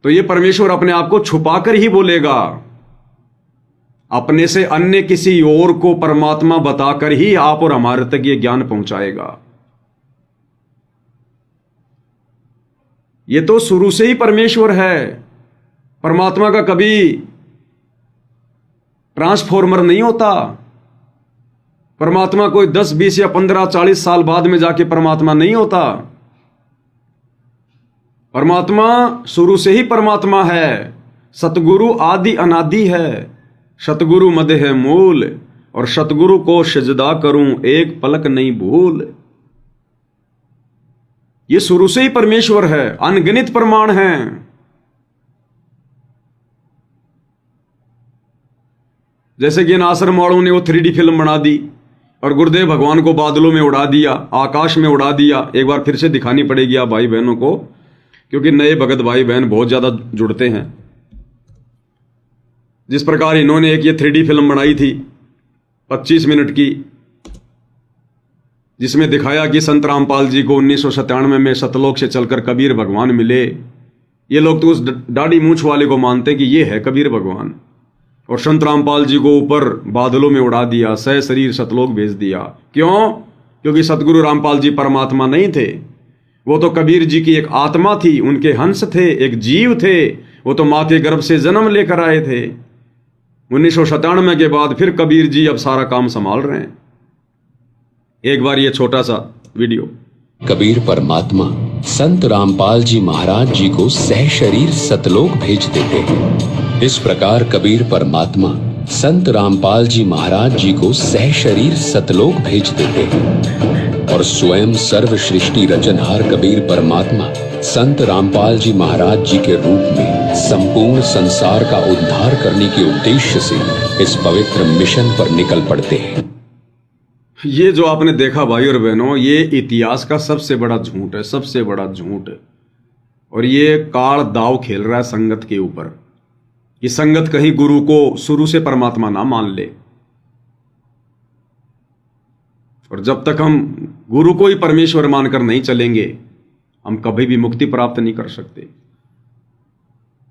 तो ये परमेश्वर अपने आप को छुपाकर ही बोलेगा, अपने से अन्य किसी और को परमात्मा बताकर ही आप और हमारे तक ये ज्ञान पहुंचाएगा। ये तो शुरू से ही परमेश्वर है। परमात्मा का कभी ट्रांसफॉर्मर नहीं होता। परमात्मा कोई 10, 20 या 15, 40 साल बाद में जाके परमात्मा नहीं होता। परमात्मा शुरू से ही परमात्मा है। सतगुरु आदि अनादि है। सतगुरु मद है मूल, और सतगुरु को सजदा करूं एक पलक नहीं भूल। ये शुरू से ही परमेश्वर है। अनगिनत प्रमाण हैं। जैसे कि इन आश्रम वालों ने वो 3D फिल्म बना दी और गुरुदेव भगवान को बादलों में उड़ा दिया, आकाश में उड़ा दिया। एक बार फिर से दिखानी पड़ेगी आप भाई बहनों को, क्योंकि नए भगत भाई बहन बहुत ज्यादा जुड़ते हैं। जिस प्रकार इन्होंने एक ये 3D फिल्म बनाई थी 25 मिनट की, जिसमें दिखाया कि संत रामपाल जी को 1997 में सतलोक से चलकर कबीर भगवान मिले। ये लोग तो उस दाढ़ी मूंछ वाले को मानते कि ये है कबीर भगवान, और संत रामपाल जी को ऊपर बादलों में उड़ा दिया, सह शरीर सतलोक भेज दिया। क्यों? क्योंकि सतगुरु रामपाल जी परमात्मा नहीं थे। वो तो कबीर जी की एक आत्मा थी, उनके हंस थे, एक जीव थे। वो तो माँ के गर्भ से जन्म लेकर आए थे। 1997 के बाद फिर कबीर जी अब सारा काम संभाल रहे हैं। एक बार ये छोटा सा वीडियो। कबीर परमात्मा संत रामपाल जी महाराज जी को सह शरीर सतलोक भेज देते हैं। इस प्रकार कबीर परमात्मा संत रामपाल जी महाराज जी को सह शरीर सतलोक भेज देते हैं, और स्वयं सर्व सृष्टि रचनहार कबीर परमात्मा संत रामपाल जी महाराज जी के रूप में संपूर्ण संसार का उद्धार करने के उद्देश्य से इस पवित्र मिशन पर निकल पड़ते हैं। ये जो आपने देखा भाई और बहनों, ये इतिहास का सबसे बड़ा झूठ है, सबसे बड़ा झूठ। और ये काल दाव खेल रहा है संगत के ऊपर। ये संगत कहीं गुरु को शुरू से परमात्मा ना मान ले, और जब तक हम गुरु को ही परमेश्वर मानकर नहीं चलेंगे, हम कभी भी मुक्ति प्राप्त नहीं कर सकते।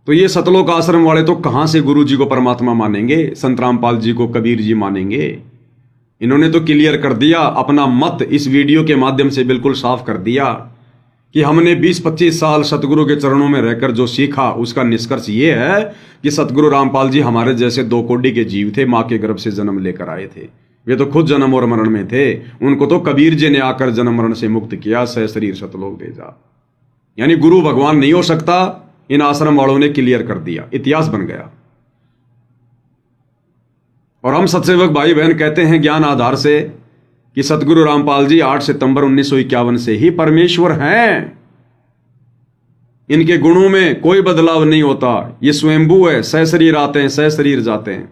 तो ये सतलोक आश्रम वाले तो कहां से गुरु जी को परमात्मा मानेंगे, संत रामपाल जी को कबीर जी मानेंगे। इन्होंने तो क्लियर कर दिया, अपना मत इस वीडियो के माध्यम से बिल्कुल साफ कर दिया कि हमने 20-25 साल सतगुरु के चरणों में रहकर जो सीखा, उसका निष्कर्ष ये है कि सतगुरु रामपाल जी हमारे जैसे 2 कोटि के जीव थे, मां के गर्भ से जन्म लेकर आए थे। वे तो खुद जन्म और मरण में थे। उनको तो कबीर जी ने आकर जन्म मरण से मुक्त किया, सह शरीर सतलोक भेजा। यानी गुरु भगवान नहीं हो सकता। इन आश्रम वालों ने क्लियर कर दिया, इतिहास बन गया। और हम सत्सेवक भाई बहन कहते हैं ज्ञान आधार से कि सतगुरु रामपाल जी 8 सितंबर 1951 से ही परमेश्वर हैं। इनके गुणों में कोई बदलाव नहीं होता। ये स्वयंभू है, सह शरीर आते हैं, सह शरीर जाते हैं।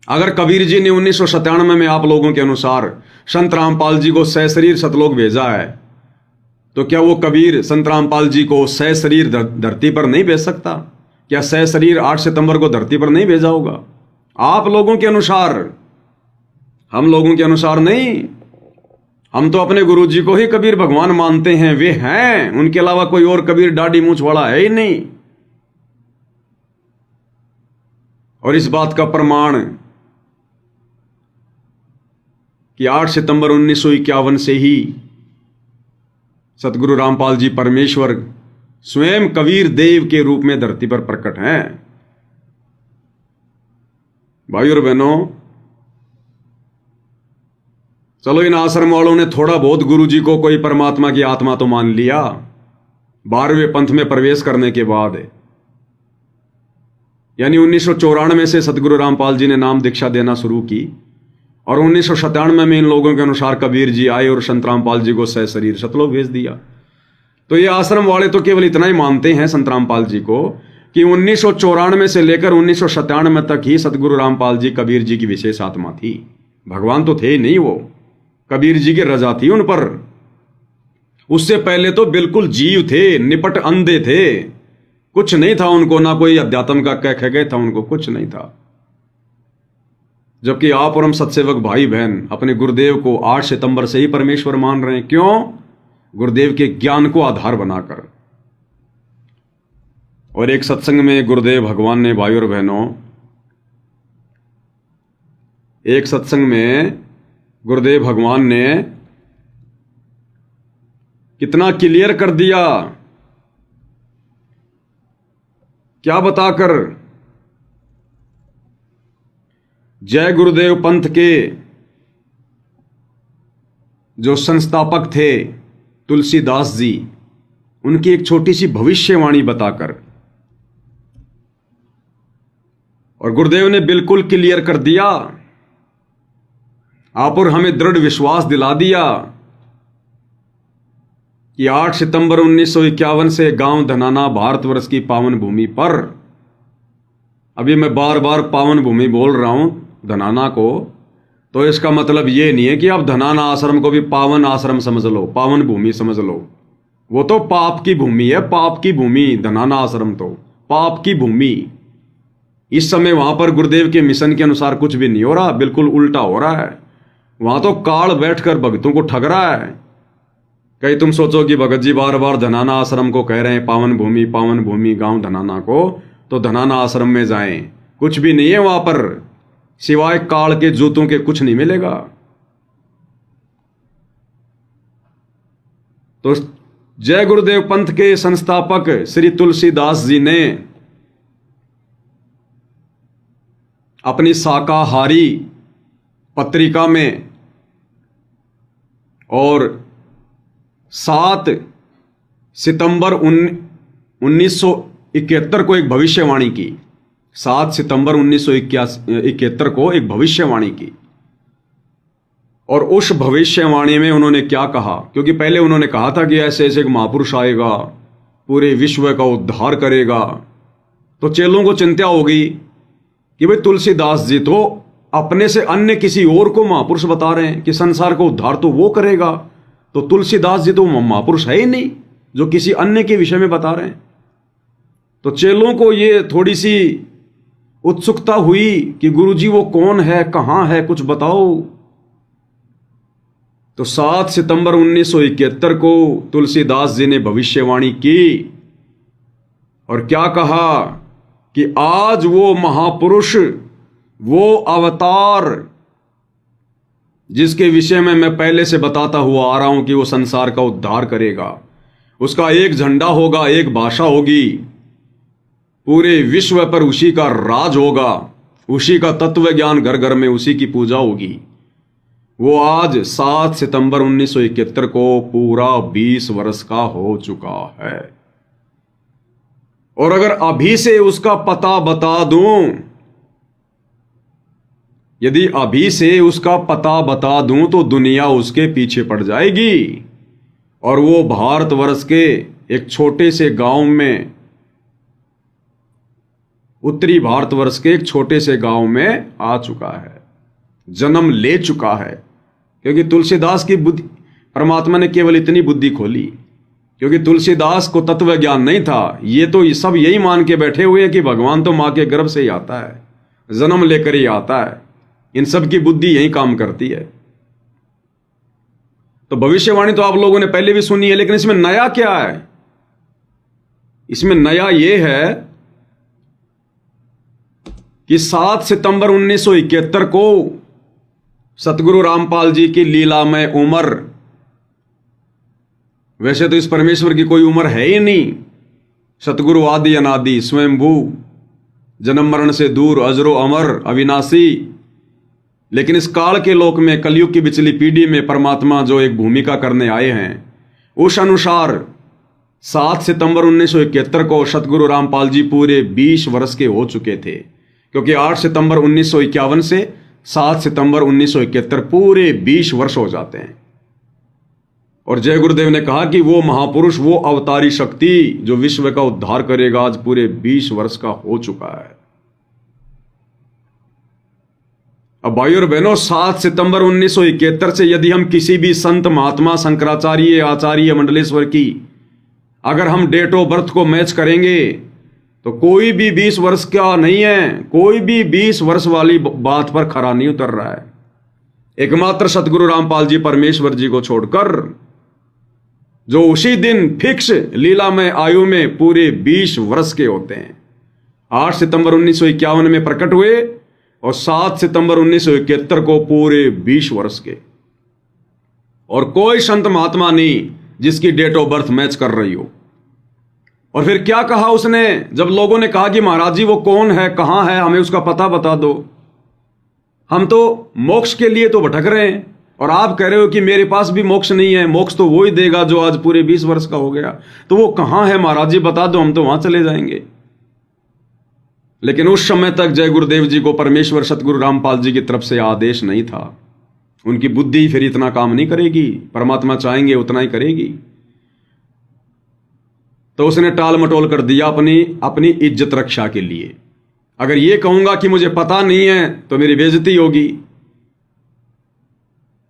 अगर कबीर जी ने 1997 में आप लोगों के अनुसार संत रामपाल जी को सह शरीर सतलोक भेजा है, तो क्या वो कबीर संत रामपाल जी को सह शरीर धरती पर नहीं भेज सकता? क्या सह शरीर 8 सितंबर को धरती पर नहीं भेजा होगा? आप लोगों के अनुसार, हम लोगों के अनुसार नहीं। हम तो अपने गुरु जी को ही कबीर भगवान मानते हैं। वे हैं, उनके अलावा कोई और कबीर दाढ़ी मूंछ वाला है ही नहीं। और इस बात का प्रमाण कि 8 सितंबर 1951 से ही सतगुरु रामपाल जी परमेश्वर स्वयं कबीर देव के रूप में धरती पर प्रकट हैं। भाई और बहनों, चलो इन आश्रम वालों ने थोड़ा बहुत गुरु जी को कोई परमात्मा की आत्मा तो मान लिया 12वें पंथ में प्रवेश करने के बाद। यानी 1994 से सतगुरु रामपाल जी ने नाम दीक्षा देना शुरू की, और 1997 में इन लोगों के अनुसार कबीर जी आए और संत रामपाल जी को सह शरीर सतलोक भेज दिया। तो ये आश्रम वाले तो केवल इतना ही मानते हैं संत रामपाल जी को कि 1994 से लेकर 1997 तक ही सतगुरु रामपाल जी कबीर जी की विशेष आत्मा थी। भगवान तो थे ही नहीं, वो कबीर जी की रजा थी उन पर। उससे पहले तो बिल्कुल जीव थे, निपट अंधे थे, कुछ नहीं था उनको, ना कोई अध्यात्म का कह गए था उनको, कुछ नहीं था। जबकि आप और हम सत्सेवक भाई बहन अपने गुरुदेव को 8 सितंबर से ही परमेश्वर मान रहे हैं। क्यों? गुरुदेव के ज्ञान को आधार बनाकर। और एक सत्संग में गुरुदेव भगवान ने, भाइयों और बहनों, एक सत्संग में गुरुदेव भगवान ने कितना क्लियर कर दिया, क्या बताकर। जय गुरुदेव पंथ के जो संस्थापक थे तुलसीदास जी, उनकी एक छोटी सी भविष्यवाणी बताकर, और गुरुदेव ने बिल्कुल क्लियर कर दिया, आप और हमें दृढ़ विश्वास दिला दिया कि 8 सितंबर 1951 से गांव धनाना भारतवर्ष की पावन भूमि पर, अभी मैं बार बार पावन भूमि बोल रहा हूं धनाना को, तो इसका मतलब ये नहीं है कि आप धनाना आश्रम को भी पावन आश्रम समझ लो, पावन भूमि समझ लो। वो तो पाप की भूमि है, पाप की भूमि। धनाना आश्रम तो पाप की भूमि। इस समय वहां पर गुरुदेव के मिशन के अनुसार कुछ भी नहीं हो रहा, बिल्कुल उल्टा हो रहा है। वहां तो काल बैठकर भक्तों को ठग रहा है। कहीं तुम सोचो कि भगत जी बार बार धनाना आश्रम को कह रहे हैं पावन भूमि गांव धनाना को, तो धनाना आश्रम में जाएं। कुछ भी नहीं है वहां पर, सिवाय काल के जूतों के कुछ नहीं मिलेगा। तो जय गुरुदेव पंथ के संस्थापक श्री तुलसीदास जी ने अपनी शाकाहारी पत्रिका में और 7 सितंबर 1971 को एक भविष्यवाणी की। 7 सितंबर 1971 को एक भविष्यवाणी की, और उस भविष्यवाणी में उन्होंने क्या कहा, क्योंकि पहले उन्होंने कहा था कि ऐसे ऐसे एक महापुरुष आएगा, पूरे विश्व का उद्धार करेगा। तो चेलों को चिंता होगी कि भाई तुलसीदास जी तो अपने से अन्य किसी और को महापुरुष बता रहे हैं कि संसार का उद्धार तो वो करेगा, तो तुलसीदास जी तो महापुरुष है ही नहीं जो किसी अन्य के विषय में बता रहे हैं। तो चेलों को ये थोड़ी सी उत्सुकता हुई कि गुरुजी वो कौन है, कहां है, कुछ बताओ। तो 7 सितंबर 1971 को तुलसीदास जी ने भविष्यवाणी की और क्या कहा कि आज वो महापुरुष, वो अवतार जिसके विषय में मैं पहले से बताता हुआ आ रहा हूं कि वो संसार का उद्धार करेगा, उसका एक झंडा होगा, एक भाषा होगी, पूरे विश्व पर उसी का राज होगा, उसी का तत्व ज्ञान घर घर में उसी की पूजा होगी। वो आज 7 सितंबर 1971 को पूरा 20 वर्ष का हो चुका है। और अगर अभी से उसका पता बता दूं, यदि अभी से उसका पता बता दूं तो दुनिया उसके पीछे पड़ जाएगी। और वो भारतवर्ष के एक छोटे से गांव में, उत्तरी भारतवर्ष के एक छोटे से गांव में आ चुका है, जन्म ले चुका है। क्योंकि तुलसीदास की बुद्धि, परमात्मा ने केवल इतनी बुद्धि खोली, क्योंकि तुलसीदास को तत्व ज्ञान नहीं था। ये तो सब यही मान के बैठे हुए हैं कि भगवान तो मां के गर्भ से ही आता है, जन्म लेकर ही आता है। इन सब की बुद्धि यही काम करती है। तो भविष्यवाणी तो आप लोगों ने पहले भी सुनी है, लेकिन इसमें नया क्या है? इसमें नया यह है कि 7 सितंबर 1971 को सतगुरु रामपाल जी की लीलामय उम्र, वैसे तो इस परमेश्वर की कोई उम्र है ही नहीं, सतगुरु आदि अनादि स्वयंभू, जन्म मरण से दूर, अजरो अमर, अविनाशी। लेकिन इस काल के लोक में, कलयुग की बिचली पीढ़ी में परमात्मा जो एक भूमिका करने आए हैं, उस अनुसार 7 सितंबर 1971 को सतगुरु रामपाल जी पूरे 20 वर्ष के हो चुके थे। क्योंकि 8 सितंबर 1951 से 7 सितंबर 1971 पूरे 20 वर्ष हो जाते हैं। और जय गुरुदेव ने कहा कि वो महापुरुष, वो अवतारी शक्ति जो विश्व का उद्धार करेगा, आज पूरे 20 वर्ष का हो चुका है। अब भाइयों और बहनों, 7 सितंबर 1971 से यदि हम किसी भी संत, महात्मा, शंकराचार्य, आचार्य, मंडलेश्वर की अगर हम डेट ऑफ बर्थ को मैच करेंगे तो कोई भी 20 वर्ष का नहीं है, कोई भी 20 वर्ष वाली बात पर खरा नहीं उतर रहा है। एकमात्र सतगुरु रामपाल जी परमेश्वर जी को छोड़कर जो उसी दिन फिक्स लीलामय आयु में पूरे 20 वर्ष के होते हैं। 8 सितंबर 1951 में प्रकट हुए और 7 सितंबर 1971 को पूरे 20 वर्ष के। और कोई संत महात्मा नहीं जिसकी डेट ऑफ बर्थ मैच कर रही हो। और फिर क्या कहा उसने, जब लोगों ने कहा कि महाराज जी वो कौन है, कहां है, हमें उसका पता बता दो, हम तो मोक्ष के लिए तो भटक रहे हैं और आप कह रहे हो कि मेरे पास भी मोक्ष नहीं है, मोक्ष तो वो ही देगा जो आज पूरे 20 वर्ष का हो गया, तो वो कहां है महाराज जी बता दो, हम तो वहां चले जाएंगे। लेकिन उस समय तक जय गुरुदेव जी को परमेश्वर सतगुरु रामपाल जी की तरफ से आदेश नहीं था। उनकी बुद्धि फिर इतना काम नहीं करेगी, परमात्मा चाहेंगे उतना ही करेगी। तो उसने टाल मटोल कर दिया अपनी इज्जत रक्षा के लिए। अगर ये कहूंगा कि मुझे पता नहीं है तो मेरी बेइज्जती होगी,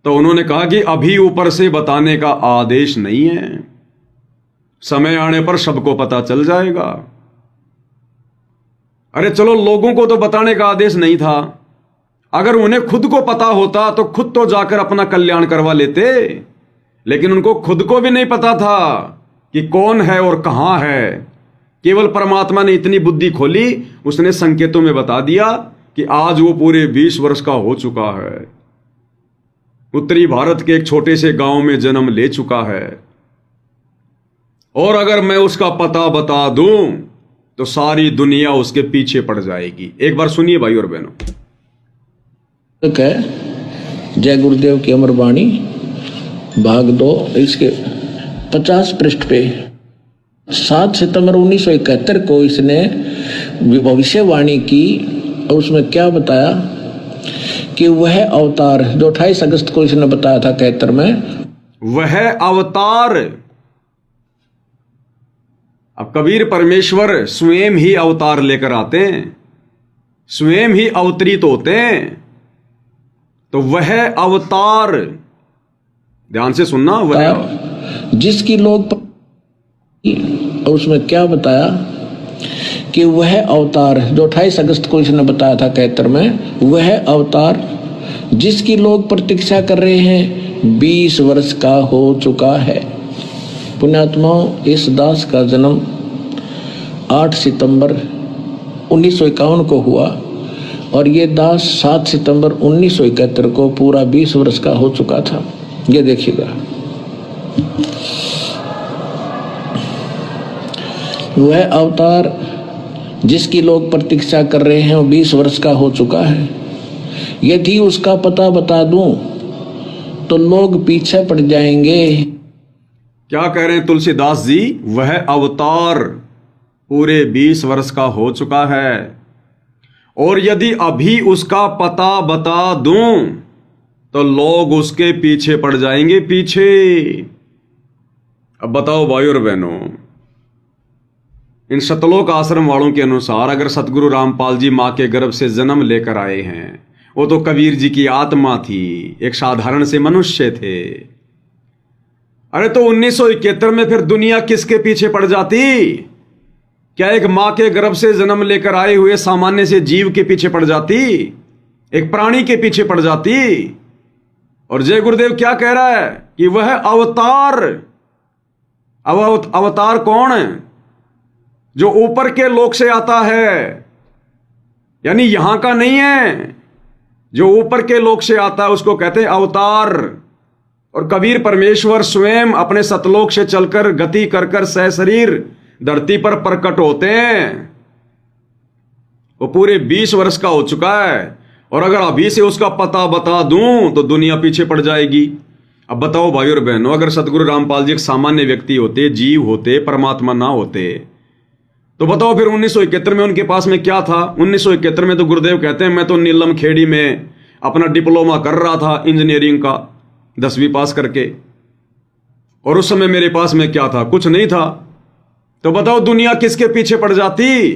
तो उन्होंने कहा कि अभी ऊपर से बताने का आदेश नहीं है, समय आने पर सबको पता चल जाएगा। अरे चलो, लोगों को तो बताने का आदेश नहीं था, अगर उन्हें खुद को पता होता तो खुद तो जाकर अपना कल्याण करवा लेते। लेकिन उनको खुद को भी नहीं पता था कि कौन है और कहां है। केवल परमात्मा ने इतनी बुद्धि खोली, उसने संकेतों में बता दिया कि आज वो पूरे 20 वर्ष का हो चुका है, उत्तरी भारत के एक छोटे से गांव में जन्म ले चुका है। और अगर मैं उसका पता बता दूं तो सारी दुनिया उसके पीछे पड़ जाएगी। एक बार सुनिए भाई और बहनों। जय गुरुदेव की अमर वाणी भाग 2 इसके 50 पृष्ठ पे 7 सितंबर 1971 को इसने भविष्यवाणी की और उसमें क्या बताया कि वह अवतार जो 28 अगस्त को इसने बताया था 71 में, वह अवतार। अब कबीर परमेश्वर स्वयं ही अवतार लेकर आते हैं, स्वयं ही अवतरित होते हैं। तो वह अवतार, ध्यान से सुनना, वह जिसकी लोग, और उसमें क्या बताया कि वह अवतार जो 28 अगस्त को इसने बताया था 71 में, वह अवतार जिसकी लोग प्रतीक्षा कर रहे हैं 20 वर्ष का हो चुका है। पुण्यात्माओं, इस दास का जन्म 8 सितंबर 1951 को हुआ और ये दास 7 सितंबर 1971 को पूरा 20 वर्ष का हो चुका था। ये देखिएगा, वह अवतार जिसकी लोग प्रतीक्षा कर रहे हैं वो 20 वर्ष का हो चुका है। यदि उसका पता बता दूं तो लोग पीछे पड़ जाएंगे। क्या कह रहे हैं तुलसीदास जी? वह अवतार पूरे 20 वर्ष का हो चुका है और यदि अभी उसका पता बता दूं तो लोग उसके पीछे पड़ जाएंगे, पीछे। अब बताओ भाई और बहनों, इन सतलोक आश्रम वालों के अनुसार अगर सतगुरु रामपाल जी मां के गर्भ से जन्म लेकर आए हैं, वो तो कबीर जी की आत्मा थी, एक साधारण से मनुष्य थे। अरे तो 1971 में फिर दुनिया किसके पीछे पड़ जाती? क्या एक मां के गर्भ से जन्म लेकर आए हुए सामान्य से जीव के पीछे पड़ जाती? एक प्राणी के पीछे पड़ जाती? और जय गुरुदेव क्या कह रहा है कि वह अवतार। अब अवतार कौन है? जो ऊपर के लोक से आता है, यानी यहां का नहीं है, जो ऊपर के लोक से आता है उसको कहते हैं अवतार। और कबीर परमेश्वर स्वयं अपने सतलोक से चलकर गति कर कर सहशरीर धरती पर प्रकट होते हैं। वो पूरे 20 वर्ष का हो चुका है और अगर अभी से उसका पता बता दूं तो दुनिया पीछे पड़ जाएगी। अब बताओ भाई और बहनों, अगर सतगुरु रामपाल जी एक सामान्य व्यक्ति होते, जीव होते, परमात्मा ना होते, तो बताओ फिर 1971 में उनके पास में क्या था? 1971 में तो गुरुदेव कहते हैं मैं तो नीलम खेड़ी में अपना डिप्लोमा कर रहा था इंजीनियरिंग का, 10वीं पास करके, और उस समय मेरे पास में क्या था? कुछ नहीं था। तो बताओ दुनिया किसके पीछे पड़ जाती?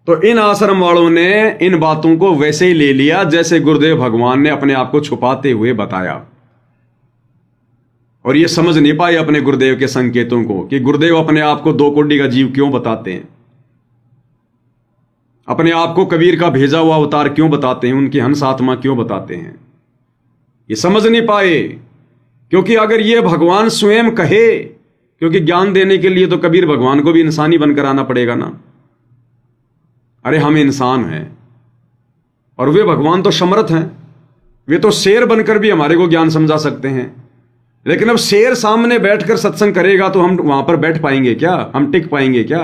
तो इन आश्रम वालों ने इन बातों को वैसे ही ले लिया जैसे गुरुदेव भगवान ने अपने आप को छुपाते हुए बताया, और ये समझ नहीं पाए अपने गुरुदेव के संकेतों को कि गुरुदेव अपने आप को 2 कोटि का जीव क्यों बताते हैं, अपने आप को कबीर का भेजा हुआ अवतार क्यों बताते हैं, उनकी हंस आत्मा क्यों बताते हैं। ये समझ नहीं पाए। क्योंकि अगर ये भगवान स्वयं कहे, क्योंकि ज्ञान देने के लिए तो कबीर भगवान को भी इंसानी बनकर आना पड़ेगा ना। अरे हम इंसान हैं और वे भगवान तो समर्थ हैं, वे तो शेर बनकर भी हमारे को ज्ञान समझा सकते हैं। लेकिन अब शेर सामने बैठकर सत्संग करेगा तो हम वहां पर बैठ पाएंगे क्या? हम टिक पाएंगे क्या?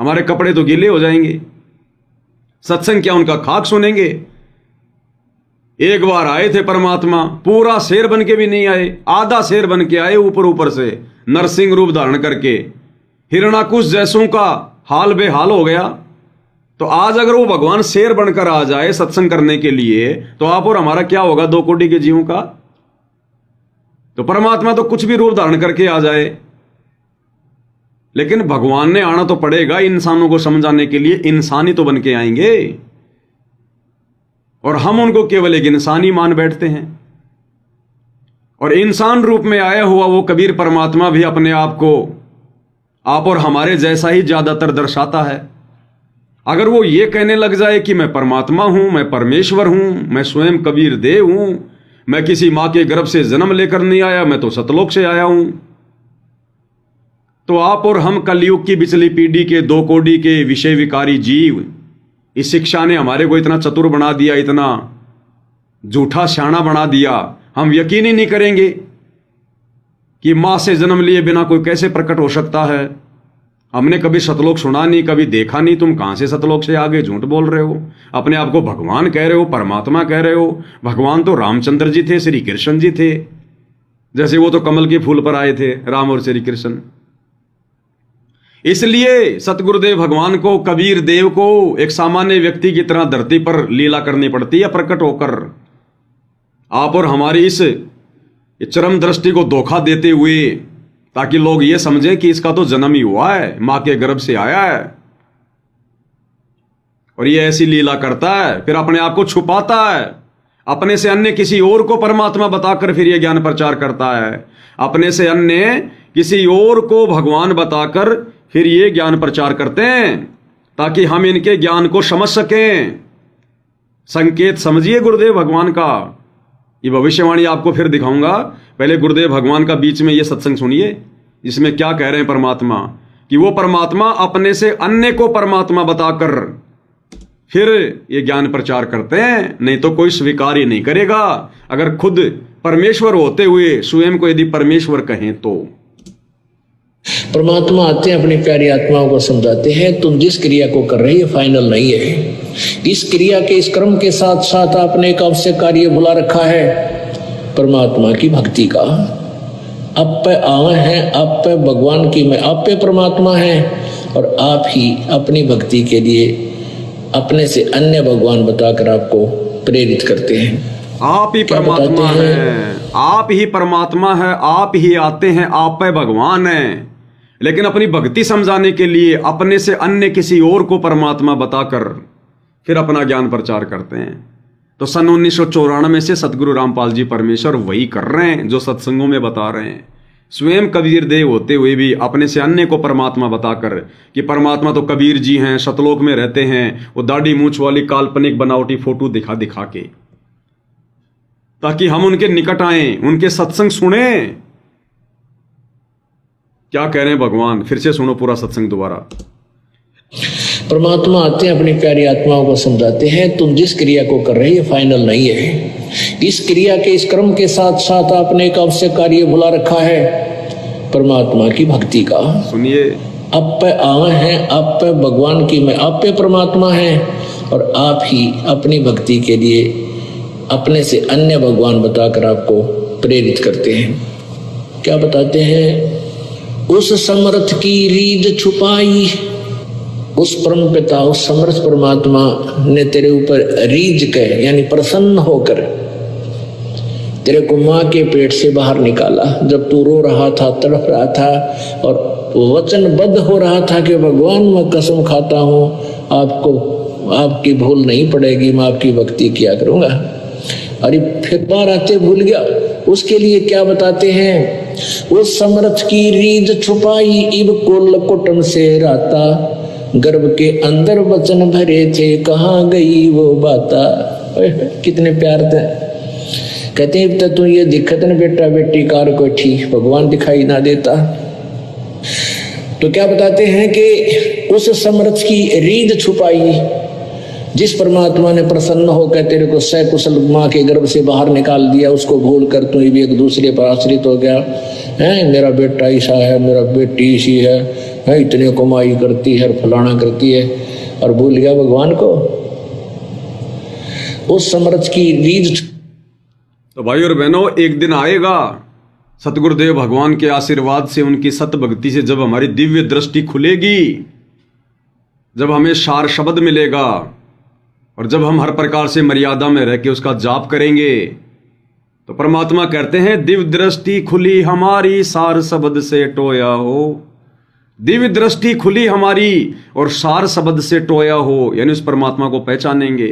हमारे कपड़े तो गीले हो जाएंगे। सत्संग क्या उनका खाक सुनेंगे? एक बार आए थे परमात्मा, पूरा शेर बन के भी नहीं आए, आधा शेर बन के आए, ऊपर ऊपर से नरसिंह रूप धारण करके। हिरणाकुश जैसों का हाल बेहाल हो गया। तो आज अगर वो भगवान शेर बनकर आ जाए सत्संग करने के लिए, तो आप और हमारा क्या होगा 2 कोटि के जीवों का? तो परमात्मा तो कुछ भी रूप धारण करके आ जाए, लेकिन भगवान ने आना तो पड़ेगा इंसानों को समझाने के लिए। इंसानी तो बन के आएंगे और हम उनको केवल एक इंसानी मान बैठते हैं। और इंसान रूप में आया हुआ वो कबीर परमात्मा भी अपने आप को आप और हमारे जैसा ही ज्यादातर दर्शाता है। अगर वो ये कहने लग जाए कि मैं परमात्मा हूं, मैं परमेश्वर हूं, मैं स्वयं कबीर देव हूं, मैं किसी मां के गर्भ से जन्म लेकर नहीं आया, मैं तो सतलोक से आया हूं, तो आप और हम कलयुग की पिछली पीढ़ी के 2 कोटि के विषय विकारी जीव, इस शिक्षा ने हमारे को इतना चतुर बना दिया, इतना झूठा शाना बना दिया, हम यकीन ही नहीं करेंगे कि मां से जन्म लिए बिना कोई कैसे प्रकट हो सकता है। हमने कभी सतलोक सुना नहीं, कभी देखा नहीं, तुम कहां से सतलोक से आगे झूठ बोल रहे हो? अपने आप को भगवान कह रहे हो, परमात्मा कह रहे हो। भगवान तो रामचंद्र जी थे, श्री कृष्ण जी थे, जैसे वो तो कमल के फूल पर आए थे, राम और श्री कृष्ण। इसलिए सतगुरुदेव भगवान को, कबीर देव को एक सामान्य व्यक्ति की तरह धरती पर लीला करनी पड़ती है, प्रकट होकर आप और हमारी इस चरम दृष्टि को धोखा देते हुए, ताकि लोग ये समझें कि इसका तो जन्म ही हुआ है, मां के गर्भ से आया है और ये ऐसी लीला करता है, फिर अपने आप को छुपाता है, अपने से अन्य किसी और को परमात्मा बताकर फिर ये ज्ञान प्रचार करता है, अपने से अन्य किसी और को भगवान बताकर फिर ये ज्ञान प्रचार करते हैं, ताकि हम इनके ज्ञान को समझ सकें। संकेत समझिए गुरुदेव भगवान का। ये भविष्यवाणी आपको फिर दिखाऊंगा, पहले गुरुदेव भगवान का बीच में ये सत्संग सुनिए, जिसमें क्या कह रहे हैं परमात्मा, कि वो परमात्मा अपने से अन्य को परमात्मा बताकर फिर ये ज्ञान प्रचार करते हैं। नहीं तो कोई स्वीकार ही नहीं करेगा, अगर खुद परमेश्वर होते हुए स्वयं को यदि परमेश्वर कहें तो। परमात्मा आते हैं, अपनी प्यारी आत्माओं को समझाते हैं, तुम जिस क्रिया को कर रहे हो फाइनल नहीं है। इस क्रिया के, इस क्रम के साथ साथ आपने एक अवश्य कार्य बुला रखा है, परमात्मा की भक्ति का। आप पे आवे हैं, आप पे भगवान की मैं, आप पे परमात्मा है, और आप ही अपनी भक्ति के लिए अपने से अन्य भगवान बताकर आपको प्रेरित करते हैं। आप ही परमात्मा है, आप ही परमात्मा है, आप ही आते हैं, आप पे भगवान है, लेकिन अपनी भक्ति समझाने के लिए अपने से अन्य किसी और को परमात्मा बताकर फिर अपना ज्ञान प्रचार करते हैं। तो सन 1994 से सतगुरु रामपाल जी परमेश्वर वही कर रहे हैं जो सत्संगों में बता रहे हैं। स्वयं कबीर देव होते हुए भी अपने से अन्य को परमात्मा बताकर कि परमात्मा तो कबीर जी हैं, सतलोक में रहते हैं, वो दाढ़ी मूंछ वाली काल्पनिक बनावटी फोटो दिखा दिखा के, ताकि हम उनके निकट आए, उनके सत्संग सुने। क्या कह रहे हैं भगवान, फिर से सुनो पूरा सत्संग दोबारा। परमात्मा आते हैं, अपनी प्यारी आत्माओं को समझाते हैं, तुम जिस क्रिया को कर रहे हो फाइनल नहीं है। इस क्रिया के, इस क्रम के साथ साथ आपने एक अवश्य कार्य बुला रखा है, परमात्मा की भक्ति का। सुनिए, आप पे आवे हैं, आप पे भगवान की मैं, आप पे परमात्मा है, और आप ही अपनी भक्ति के लिए अपने से अन्य भगवान बताकर आपको प्रेरित करते हैं। क्या बताते हैं? उस समर्थ की रीझ छुपाई, उस परम पिता, उस समर्थ परमात्मा ने तेरे ऊपर रीझ के यानी प्रसन्न होकर तेरे को मां के पेट से बाहर निकाला, जब तू रो रहा था, तड़प रहा था और वचनबद्ध हो रहा था कि भगवान मैं कसम खाता हूं आपको, आपकी भूल नहीं पड़ेगी, मैं आपकी भक्ति किया करूंगा। अरे फिर बार आते भूल गया। उसके लिए क्या बताते हैं? उस समर्थ की रीझ छुपाई, इब कुल कुटुंब से राता, गर्भ के अंदर वचन भरे थे, कहाँ गई वो बाता। कितने प्यार थे। कहते हैं तो ये दिक्कत न बेटा बेटी कार को ठीक भगवान दिखाई ना देता। तो क्या बताते हैं कि उस समर्थ की रीढ़ छुपाई जिस परमात्मा ने प्रसन्न होकर तेरे को सकुशल माँ के गर्भ से बाहर निकाल दिया, उसको भूल कर तू भी एक दूसरे पर आश्रित हो गया है। मेरा बेटा ऐसा है, मेरा बेटी ऐसी है, इतने कमाई करती है, फलाना करती है, और भूल गया भगवान को। उस समर्थ की रीढ़। तो भाई और बहनों, एक दिन आएगा सतगुरुदेव भगवान के आशीर्वाद से, उनकी सत भक्ति से, जब हमारी दिव्य दृष्टि खुलेगी, जब हमें सार शब्द मिलेगा, और जब हम हर प्रकार से मर्यादा में रह के उसका जाप करेंगे, तो परमात्मा कहते हैं दिव्य दृष्टि खुली हमारी सार शब्द से टोया हो। दिव्य दृष्टि खुली हमारी और सार शब्द से टोया हो, यानी उस परमात्मा को पहचानेंगे।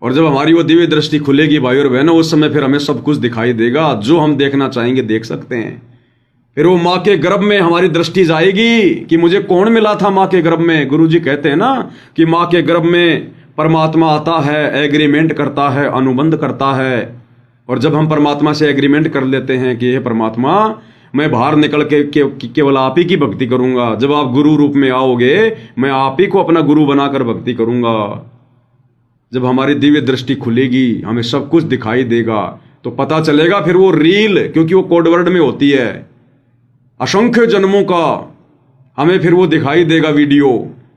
और जब हमारी वो दिव्य दृष्टि खुलेगी भाई और बहनों, उस समय फिर हमें सब कुछ दिखाई देगा, जो हम देखना चाहेंगे देख सकते हैं। फिर वो माँ के गर्भ में हमारी दृष्टि जाएगी कि मुझे कौन मिला था माँ के गर्भ में। गुरुजी कहते हैं ना कि माँ के गर्भ में परमात्मा आता है, एग्रीमेंट करता है, अनुबंध करता है। और जब हम परमात्मा से एग्रीमेंट कर लेते हैं कि हे परमात्मा, मैं बाहर निकल के केवल आप ही की भक्ति करूंगा, जब आप गुरु रूप में आओगे मैं आप ही को अपना गुरु बनाकर भक्ति करूंगा। जब हमारी दिव्य दृष्टि खुलेगी, हमें सब कुछ दिखाई देगा, तो पता चलेगा फिर वो रील, क्योंकि वो कोडवर्ड में होती है, असंख्य जन्मों का हमें फिर वो दिखाई देगा वीडियो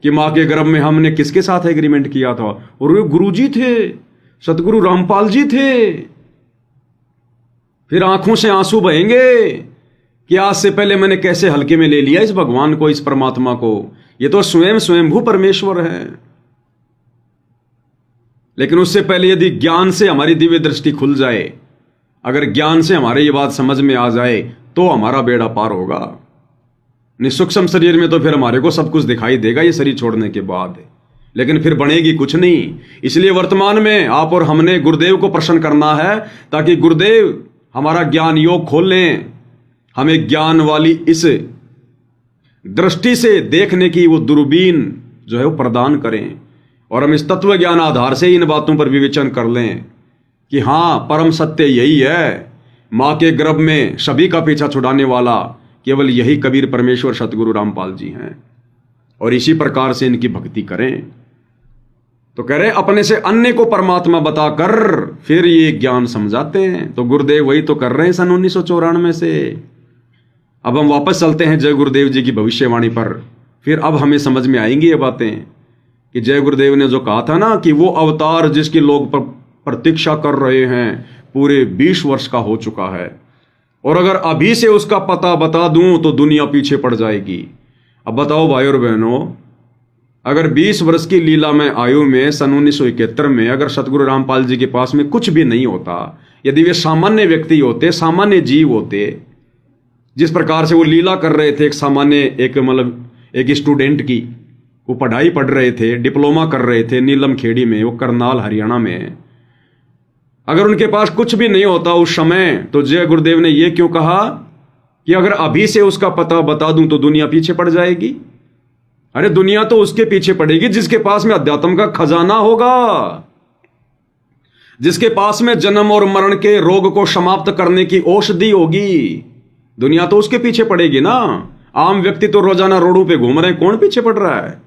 कि माँ के गर्भ में हमने किसके साथ एग्रीमेंट किया था। और वो गुरुजी थे, सतगुरु रामपाल जी थे। फिर आंखों से आंसू बहेंगे कि आज से पहले मैंने कैसे हल्के में ले लिया इस भगवान को, इस परमात्मा को। ये तो स्वयंभू परमेश्वर है। लेकिन उससे पहले यदि ज्ञान से हमारी दिव्य दृष्टि खुल जाए, अगर ज्ञान से हमारे ये बात समझ में आ जाए, तो हमारा बेड़ा पार होगा। निसूक्ष्म शरीर में तो फिर हमारे को सब कुछ दिखाई देगा ये शरीर छोड़ने के बाद, लेकिन फिर बनेगी कुछ नहीं। इसलिए वर्तमान में आप और हमने गुरुदेव को प्रसन्न करना है, ताकि गुरुदेव हमारा ज्ञान योग खोल लें, हमें ज्ञान वाली इस दृष्टि से देखने की वो दूरबीन जो है वो प्रदान करें, और हम इस तत्व ज्ञान आधार से इन बातों पर विवेचन कर लें कि हाँ, परम सत्य यही है। माँ के गर्भ में सभी का पीछा छुड़ाने वाला केवल यही कबीर परमेश्वर सतगुरु रामपाल जी हैं, और इसी प्रकार से इनकी भक्ति करें। तो कह रहे अपने से अन्य को परमात्मा बताकर फिर ये ज्ञान समझाते हैं। तो गुरुदेव वही तो कर रहे हैं सन 1994 से। अब हम वापस चलते हैं जय गुरुदेव जी की भविष्यवाणी पर। फिर अब हमें समझ में आएंगी ये बातें कि जय गुरुदेव ने जो कहा था ना कि वो अवतार जिसकी लोग प्रतीक्षा कर रहे हैं पूरे 20 वर्ष का हो चुका है, और अगर अभी से उसका पता बता दूं तो दुनिया पीछे पड़ जाएगी। अब बताओ भाई और बहनों, अगर 20 वर्ष की लीला में आयु में सन 1971 में अगर सतगुरु रामपाल जी के पास में कुछ भी नहीं होता, यदि वे सामान्य व्यक्ति होते, सामान्य जीव होते, जिस प्रकार से वो लीला कर रहे थे, एक सामान्य एक स्टूडेंट की, वो पढ़ाई पढ़ रहे थे, डिप्लोमा कर रहे थे नीलम खेड़ी में, वो करनाल हरियाणा में, अगर उनके पास कुछ भी नहीं होता उस समय, तो जय गुरुदेव ने ये क्यों कहा कि अगर अभी से उसका पता बता दूं तो दुनिया पीछे पड़ जाएगी। अरे दुनिया तो उसके पीछे पड़ेगी जिसके पास में अध्यात्म का खजाना होगा, जिसके पास में जन्म और मरण के रोग को समाप्त करने की औषधि होगी। दुनिया तो उसके पीछे पड़ेगी ना। आम व्यक्ति तो रोजाना रोडों पे घूम रहे हैं, कौन पीछे पड़ रहा है।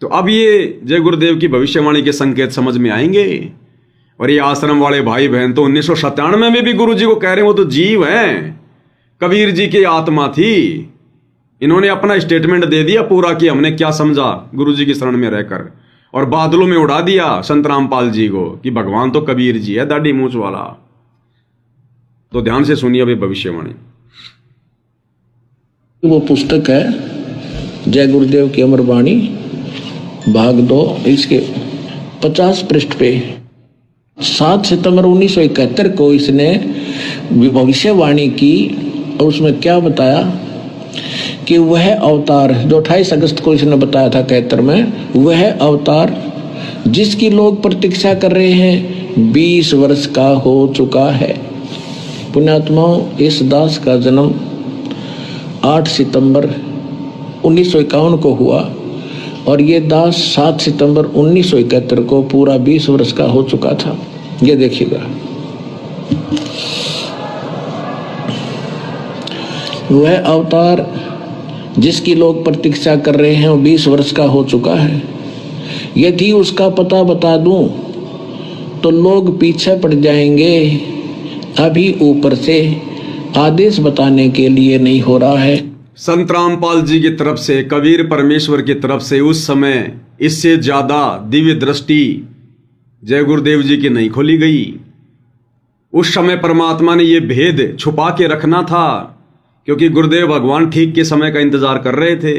तो अब ये जय गुरुदेव की भविष्यवाणी के संकेत समझ में आएंगे। और ये आश्रम वाले भाई बहन तो 1997 में भी गुरु जी को कह रहे हैं वो तो जीव हैं, कबीर जी की आत्मा थी। इन्होंने अपना स्टेटमेंट दे दिया पूरा कि हमने क्या समझा गुरु जी की शरण में रहकर, और बादलों में उड़ा दिया संत रामपाल जी को कि भगवान तो कबीर जी है, दाढ़ी मूंछ वाला। तो ध्यान से सुनिए अभी भविष्यवाणी। वो पुस्तक है जय गुरुदेव की अमर वाणी भाग 2, इसके 50 पृष्ठ पे 7 सितंबर 1971 को इसने भविष्यवाणी की, और उसमें क्या बताया कि वह अवतार जो 28 अगस्त को इसने बताया था 71 में, वह अवतार जिसकी लोग प्रतीक्षा कर रहे हैं 20 वर्ष का हो चुका है। पुण्यात्माओं, इस दास का जन्म 8 सितंबर 1951 को हुआ, और ये दास 7 सितंबर 1971 को पूरा 20 वर्ष का हो चुका था। ये देखिएगा, वह अवतार जिसकी लोग प्रतीक्षा कर रहे हैं वो 20 वर्ष का हो चुका है। यदि उसका पता बता दूं तो लोग पीछे पड़ जाएंगे। अभी ऊपर से आदेश बताने के लिए नहीं हो रहा है। संत रामपाल जी की तरफ से, कबीर परमेश्वर की तरफ से उस समय इससे ज्यादा दिव्य दृष्टि जय गुरुदेव जी की नहीं खोली गई। उस समय परमात्मा ने यह भेद छुपा के रखना था, क्योंकि गुरुदेव भगवान ठीक के समय का इंतजार कर रहे थे।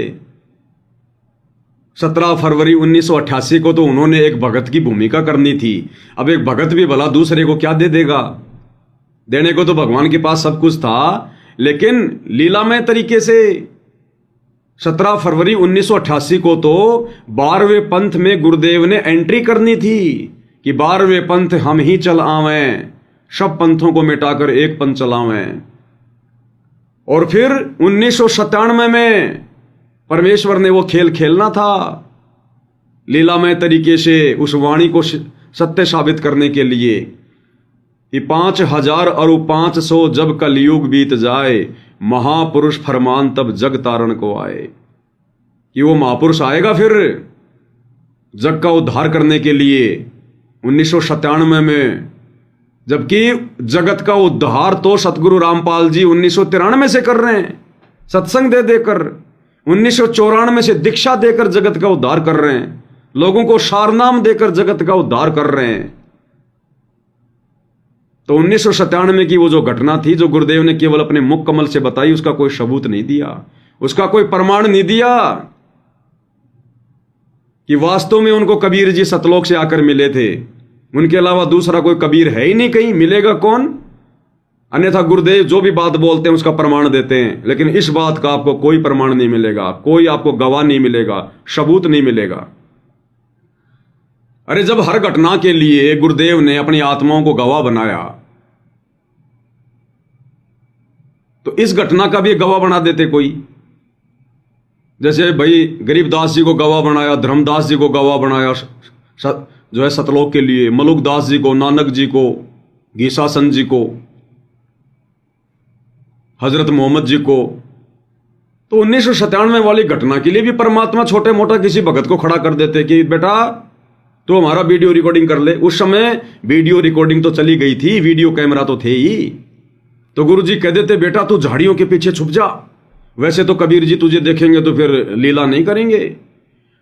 17 फरवरी 1988 को तो उन्होंने एक भगत की भूमिका करनी थी। अब एक भगत भी भला दूसरे को क्या दे देगा? देने को तो भगवान के पास सब कुछ था, लेकिन लीलामय तरीके से 17 फरवरी 1988 को तो 12वें पंथ में गुरुदेव ने एंट्री करनी थी कि 12वें पंथ हम ही चल आवें, सब पंथों को मिटाकर एक पंथ चलावें। और फिर 1997 में परमेश्वर ने वो खेल खेलना था, लीलामय तरीके से उस वाणी को सत्य साबित करने के लिए कि 5000 और 500 जब कलयुग बीत जाए, महापुरुष फरमान तब जग तारण को आए। कि वो महापुरुष आएगा फिर जग का उद्धार करने के लिए 1997 में, जबकि जगत का उद्धार तो सतगुरु रामपाल जी 1993 से कर रहे हैं, सत्संग दे देकर। 1994 से दीक्षा देकर जगत का उद्धार कर रहे हैं, लोगों को सारनाम देकर जगत का उद्धार कर रहे हैं। तो 1997 की वो जो घटना थी, जो गुरुदेव ने केवल अपने मुख कमल से बताई, उसका कोई सबूत नहीं दिया, उसका कोई प्रमाण नहीं दिया कि वास्तव में उनको कबीर जी सतलोक से आकर मिले थे। उनके अलावा दूसरा कोई कबीर है ही नहीं, कहीं मिलेगा कौन? अन्यथा गुरुदेव जो भी बात बोलते हैं उसका प्रमाण देते हैं, लेकिन इस बात का आपको कोई प्रमाण नहीं मिलेगा, कोई आपको गवाह नहीं मिलेगा, सबूत नहीं मिलेगा। अरे जब हर घटना के लिए गुरुदेव ने अपनी आत्माओं को गवाह बनाया, तो इस घटना का भी गवाह बना देते कोई। जैसे भाई गरीबदास जी को गवाह बनाया, धर्मदास जी को गवाह बनाया जो है सतलोक के लिए, मलुकदास जी को, नानक जी को, गीसासन जी को, हजरत मोहम्मद जी को। तो 1997 वाली घटना के लिए भी परमात्मा छोटे मोटा किसी भगत को खड़ा कर देते कि बेटा तो हमारा वीडियो रिकॉर्डिंग कर ले। उस समय वीडियो रिकॉर्डिंग तो चली गई थी, वीडियो कैमरा तो थे ही। तो गुरुजी कह देते बेटा तू झाड़ियों के पीछे छुप जा, वैसे तो कबीर जी तुझे देखेंगे तो फिर लीला नहीं करेंगे,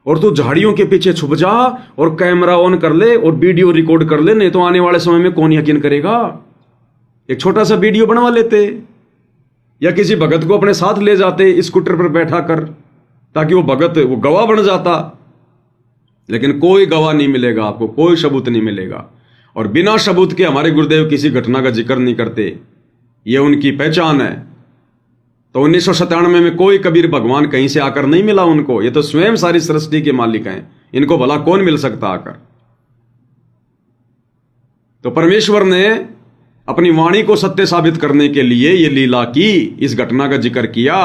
और तू झाड़ियों के पीछे छुप जा और कैमरा ऑन कर ले और वीडियो रिकॉर्ड कर ले, नहीं तो आने वाले समय में कौन यकीन करेगा। एक छोटा सा वीडियो बनवा लेते, या किसी भगत को अपने साथ ले जाते स्कूटर पर बैठा कर, ताकि वो भगत वो गवाह बन जाता। लेकिन कोई गवाह नहीं मिलेगा आपको, कोई सबूत नहीं मिलेगा। और बिना सबूत के हमारे गुरुदेव किसी घटना का जिक्र नहीं करते, ये उनकी पहचान है। तो 1997 में कोई कबीर भगवान कहीं से आकर नहीं मिला उनको, ये तो स्वयं सारी सृष्टि के मालिक हैं, इनको भला कौन मिल सकता आकर। तो परमेश्वर ने अपनी वाणी को सत्य साबित करने के लिए ये लीला की, इस घटना का जिक्र किया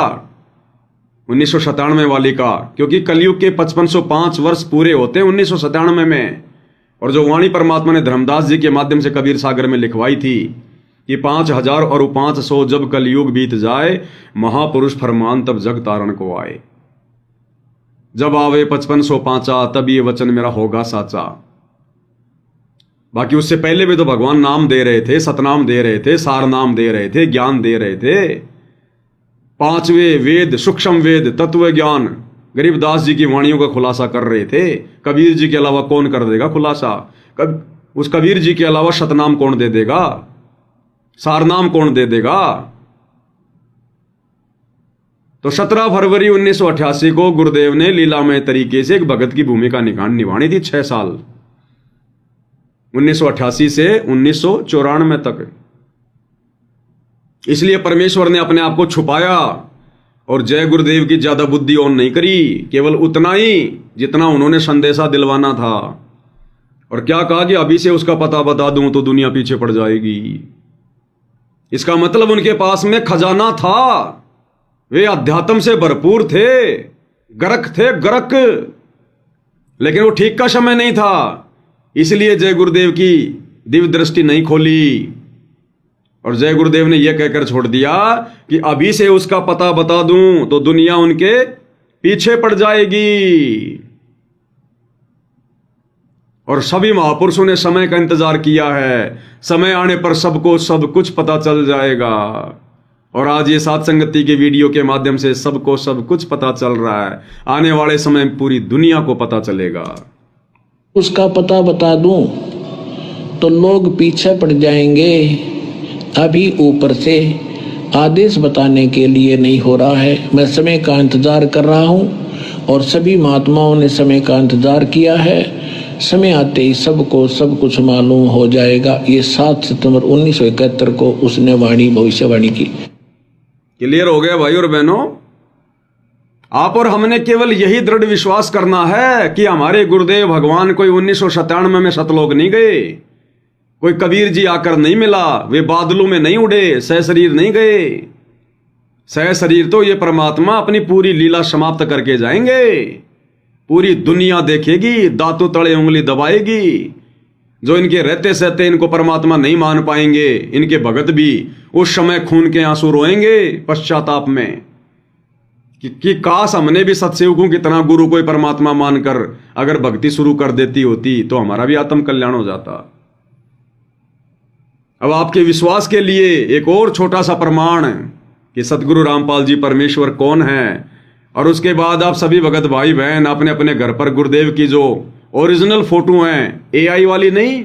1997 वाली का, क्योंकि कलयुग के 5505 वर्ष पूरे होते हैं 1997 में। और जो वाणी परमात्मा ने धर्मदास जी के माध्यम से कबीर सागर में लिखवाई थी कि 5000 और 500 जब कलयुग बीत जाए, महापुरुष फरमान तब जग तारण को आए। जब आवे 5505 तब ये वचन मेरा होगा साचा। बाकी उससे पहले भी तो भगवान नाम दे रहे थे, सतनाम दे रहे थे, सार नाम दे रहे थे, ज्ञान दे रहे थे। 5वें वेद, सूक्ष्म वेद, तत्व ज्ञान गरीबदास जी की वाणियों का खुलासा कर रहे थे। कबीर जी के अलावा कौन कर देगा खुलासा? उस कबीर जी के अलावा सतनाम कौन दे देगा? सारनाम कौन दे देगा? तो 17 फरवरी 1988 को गुरुदेव ने लीलामय तरीके से एक भगत की भूमिका निभानी थी 6 साल, 1988 से 1994 तक। इसलिए परमेश्वर ने अपने आप को छुपाया और जय गुरुदेव की ज्यादा बुद्धि ऑन नहीं करी, केवल उतना ही जितना उन्होंने संदेशा दिलवाना था। और क्या कहा कि अभी से उसका पता बता दूं तो दुनिया पीछे पड़ जाएगी। इसका मतलब उनके पास में खजाना था, वे अध्यात्म से भरपूर थे, गरक थे, गरक। लेकिन वो ठीक का समय नहीं था, इसलिए जय गुरुदेव की दिव्य दृष्टि नहीं खोली। और जय गुरुदेव ने यह कहकर छोड़ दिया कि अभी से उसका पता बता दूं तो दुनिया उनके पीछे पड़ जाएगी। और सभी महापुरुषों ने समय का इंतजार किया है, समय आने पर सबको सब कुछ पता चल जाएगा। और आज ये साथ संगति के वीडियो के माध्यम से सबको सब कुछ पता चल रहा है। आने वाले समय में पूरी दुनिया को पता चलेगा। उसका पता बता दूं तो लोग पीछे पड़ जाएंगे। अभी ऊपर से आदेश बताने के लिए नहीं हो रहा है। मैं समय का इंतजार कर रहा हूं और सभी महात्माओं ने समय का इंतजार किया है। समय आते ही सबको सब कुछ मालूम हो जाएगा। ये 7 सितंबर 1971 को उसने भविष्यवाणी की। क्लियर हो गया भाई और बहनों? आप और हमने केवल यही दृढ़ विश्वास करना है कि हमारे गुरुदेव भगवान कोई 1997 में सतलोक नहीं गए, कोई कबीर जी आकर नहीं मिला, वे बादलों में नहीं उड़े, सहशरीर नहीं गए। सहशरीर तो ये परमात्मा अपनी पूरी लीला समाप्त करके जाएंगे। पूरी दुनिया देखेगी, दांतों तले उंगली दबाएगी। जो इनके रहते सहते इनको परमात्मा नहीं मान पाएंगे, इनके भगत भी उस समय खून के आंसू रोएंगे पश्चाताप में कि काश हमने भी सत्सेवकों की तरह गुरु को ही परमात्मा मानकर अगर भक्ति शुरू कर देती होती तो हमारा भी आत्म कल्याण हो जाता। अब आपके विश्वास के लिए एक और छोटा सा प्रमाण कि सतगुरु रामपाल जी परमेश्वर कौन है, और उसके बाद आप सभी भगत भाई बहन अपने अपने घर पर गुरुदेव की जो ओरिजिनल फोटो हैं, एआई वाली नहीं,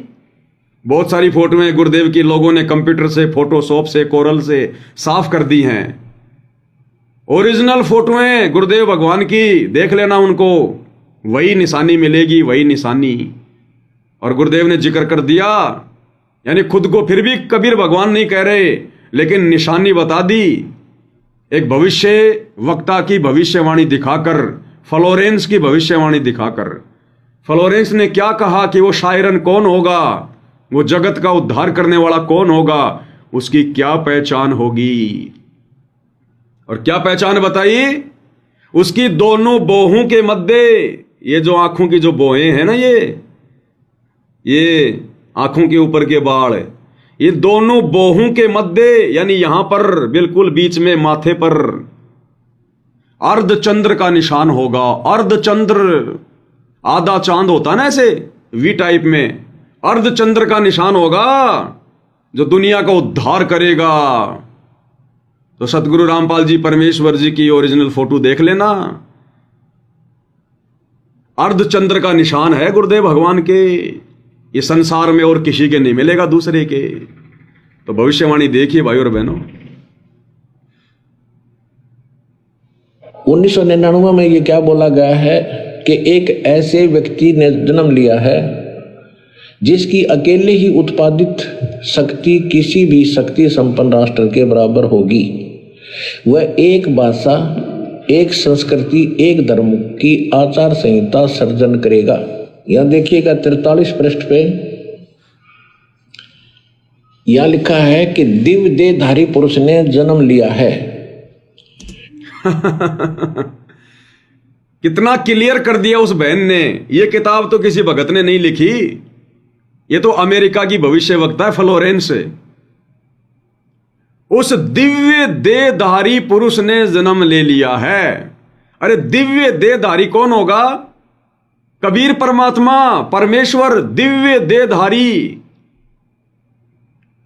बहुत सारी फोटो हैं गुरुदेव की लोगों ने कंप्यूटर से, फोटोशॉप से, कोरल से साफ कर दी हैं। ओरिजिनल फोटो हैं गुरुदेव भगवान की, देख लेना उनको, वही निशानी मिलेगी, वही निशानी। और गुरुदेव ने जिक्र कर दिया, यानी खुद को फिर भी कबीर भगवान नहीं कह रहे, लेकिन निशानी बता दी। एक भविष्य वक्ता की भविष्यवाणी दिखाकर, फ्लोरेंस की भविष्यवाणी दिखाकर, फ्लोरेंस ने क्या कहा कि वो शायरन कौन होगा, वो जगत का उद्धार करने वाला कौन होगा, उसकी क्या पहचान होगी। और क्या पहचान बताइए? उसकी दोनों बाहों के मध्य, ये जो आंखों की जो बोहें हैं ना, ये आंखों के ऊपर के बाल, ये दोनों बाहों के मध्य, यानी यहां पर बिल्कुल बीच में माथे पर अर्धचंद्र का निशान होगा। अर्धचंद्र, आधा चांद होता ना ऐसे वी टाइप में, अर्धचंद्र का निशान होगा जो दुनिया का उद्धार करेगा। तो सतगुरु रामपाल जी परमेश्वर जी की ओरिजिनल फोटो देख लेना, अर्धचंद्र का निशान है गुरुदेव भगवान के। ये संसार में और किसी के नहीं मिलेगा, दूसरे के। तो भविष्यवाणी देखिए भाई और बहनों। 1999 में ये क्या बोला गया है कि एक ऐसे व्यक्ति ने जन्म लिया है जिसकी अकेले ही उत्पादित शक्ति किसी भी शक्ति संपन्न राष्ट्र के बराबर होगी। वह एक भाषा, एक संस्कृति, एक धर्म की आचार संहिता सर्जन करेगा। यहां देखिएगा 43 पृष्ठ पे यह लिखा है कि दिव्य देहधारी पुरुष ने जन्म लिया है। कितना क्लियर कर दिया उस बहन ने। यह किताब तो किसी भगत ने नहीं लिखी, ये तो अमेरिका की भविष्यवक्ता है फ्लोरेंस। उस दिव्य देहधारी पुरुष ने जन्म ले लिया है। अरे दिव्य देहधारी कौन होगा? कबीर परमात्मा, परमेश्वर, दिव्य देहधारी,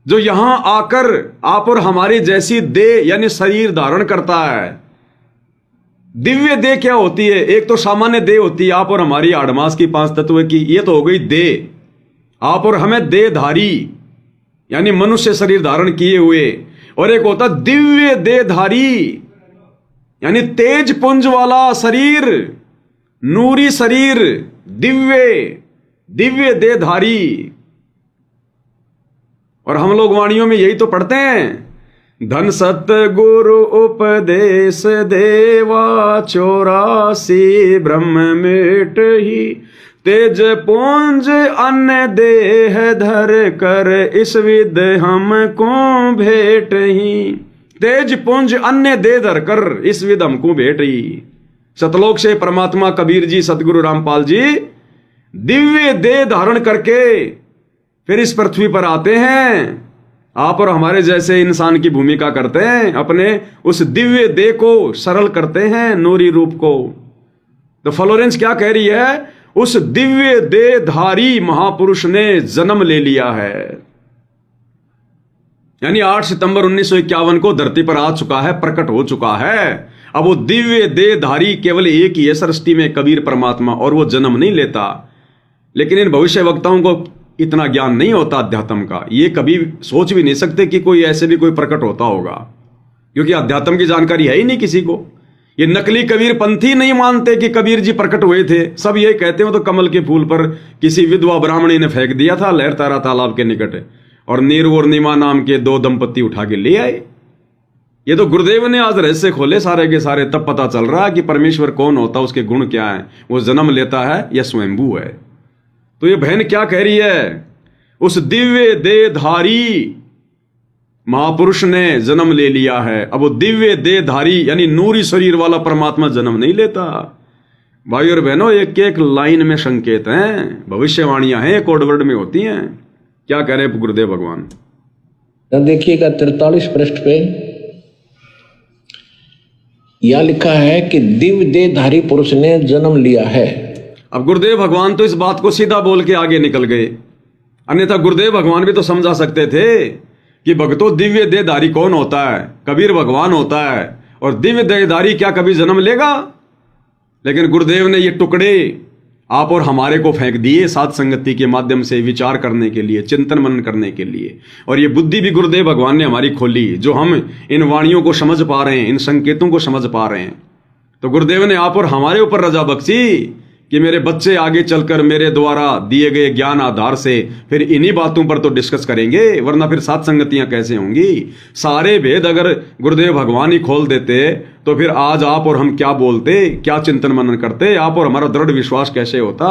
जो यहां आकर आप और हमारी जैसी देह यानी शरीर धारण करता है। दिव्य देह क्या होती है? एक तो सामान्य देह होती है आप और हमारी, आड़मास की 5 तत्व की, ये तो हो गई देह। आप और हमें देहधारी यानी मनुष्य शरीर धारण किए हुए। और एक होता दिव्य देहधारी यानी तेज पुंज वाला शरीर, नूरी शरीर, दिव्य देहधारी। और हम लोग वाणियों में यही तो पढ़ते हैं, धन सतगुरु उपदेश देवा 84 ब्रह्म मिट ही, तेज पुंज अन्य देह धर कर इस विद हमको भेट ही। तेज पुंज अन्य देह धर कर इस विद हमको भेट ही। सतलोक से परमात्मा कबीर जी, सतगुरु रामपाल जी दिव्य देह धारण करके फिर इस पृथ्वी पर आते हैं, आप और हमारे जैसे इंसान की भूमिका करते हैं, अपने उस दिव्य देह को सरल करते हैं, नूरी रूप को। तो फ्लोरेंस क्या कह रही है? उस दिव्य देहधारी महापुरुष ने जन्म ले लिया है। यानी 8 सितंबर 1951 को धरती पर आ चुका है, प्रकट हो चुका है। अब वो दिव्य देहधारी केवल एक ही है सृष्टि में, कबीर परमात्मा, और वो जन्म नहीं लेता। लेकिन इन भविष्य वक्ताओं को इतना ज्ञान नहीं होता अध्यात्म का, ये कभी सोच भी नहीं सकते कि कोई ऐसे भी कोई प्रकट होता होगा, क्योंकि अध्यात्म की जानकारी है ही नहीं किसी को। ये नकली कबीर पंथी नहीं मानते कि कबीर जी प्रकट हुए थे, सब ये कहते हो तो कमल के फूल पर किसी विधवा ब्राह्मणी ने फेंक दिया था लहरतारा तालाब के निकट, और नीर और नीमा नाम के 2 दंपत्ति उठा के ले आए। ये तो गुरुदेव ने आज रहस्य खोले सारे के सारे, तब पता चल रहा है कि परमेश्वर कौन होता, उसके गुण क्या है, वो जन्म लेता है या स्वयंभू है। तो ये बहन क्या कह रही है? उस दिव्य देहधारी महापुरुष ने जन्म ले लिया है। अब वो दिव्य देहधारी यानी नूरी शरीर वाला परमात्मा जन्म नहीं लेता। भाई और बहनों, एक एक लाइन में संकेत हैं, भविष्यवाणियां हैं, कोड वर्ड में होती हैं। क्या कह रहे हैं गुरुदेव भगवान? देखिएगा 43 पृष्ठ पे यह लिखा है कि दिव्य देहधारी पुरुष ने जन्म लिया है। अब गुरुदेव भगवान तो इस बात को सीधा बोल के आगे निकल गए, अन्यथा गुरुदेव भगवान भी तो समझा सकते थे कि भक्तों दिव्य देहधारी कौन होता है? कबीर भगवान होता है, और दिव्य देहधारी क्या कभी जन्म लेगा? लेकिन गुरुदेव ने ये टुकड़े आप और हमारे को फेंक दिए साध संगति के माध्यम से, विचार करने के लिए, चिंतन मनन करने के लिए। और ये बुद्धि भी गुरुदेव भगवान ने हमारी खोली, जो हम इन वाणियों को समझ पा रहे हैं, इन संकेतों को समझ पा रहे हैं। तो गुरुदेव ने आप और हमारे ऊपर रजा बख्शी कि मेरे बच्चे आगे चलकर मेरे द्वारा दिए गए ज्ञान आधार से फिर इन्हीं बातों पर तो डिस्कस करेंगे, वरना फिर सात संगतियां कैसे होंगी? सारे भेद अगर गुरुदेव भगवान ही खोल देते तो फिर आज आप और हम क्या बोलते, क्या चिंतन मनन करते, आप और हमारा दृढ़ विश्वास कैसे होता?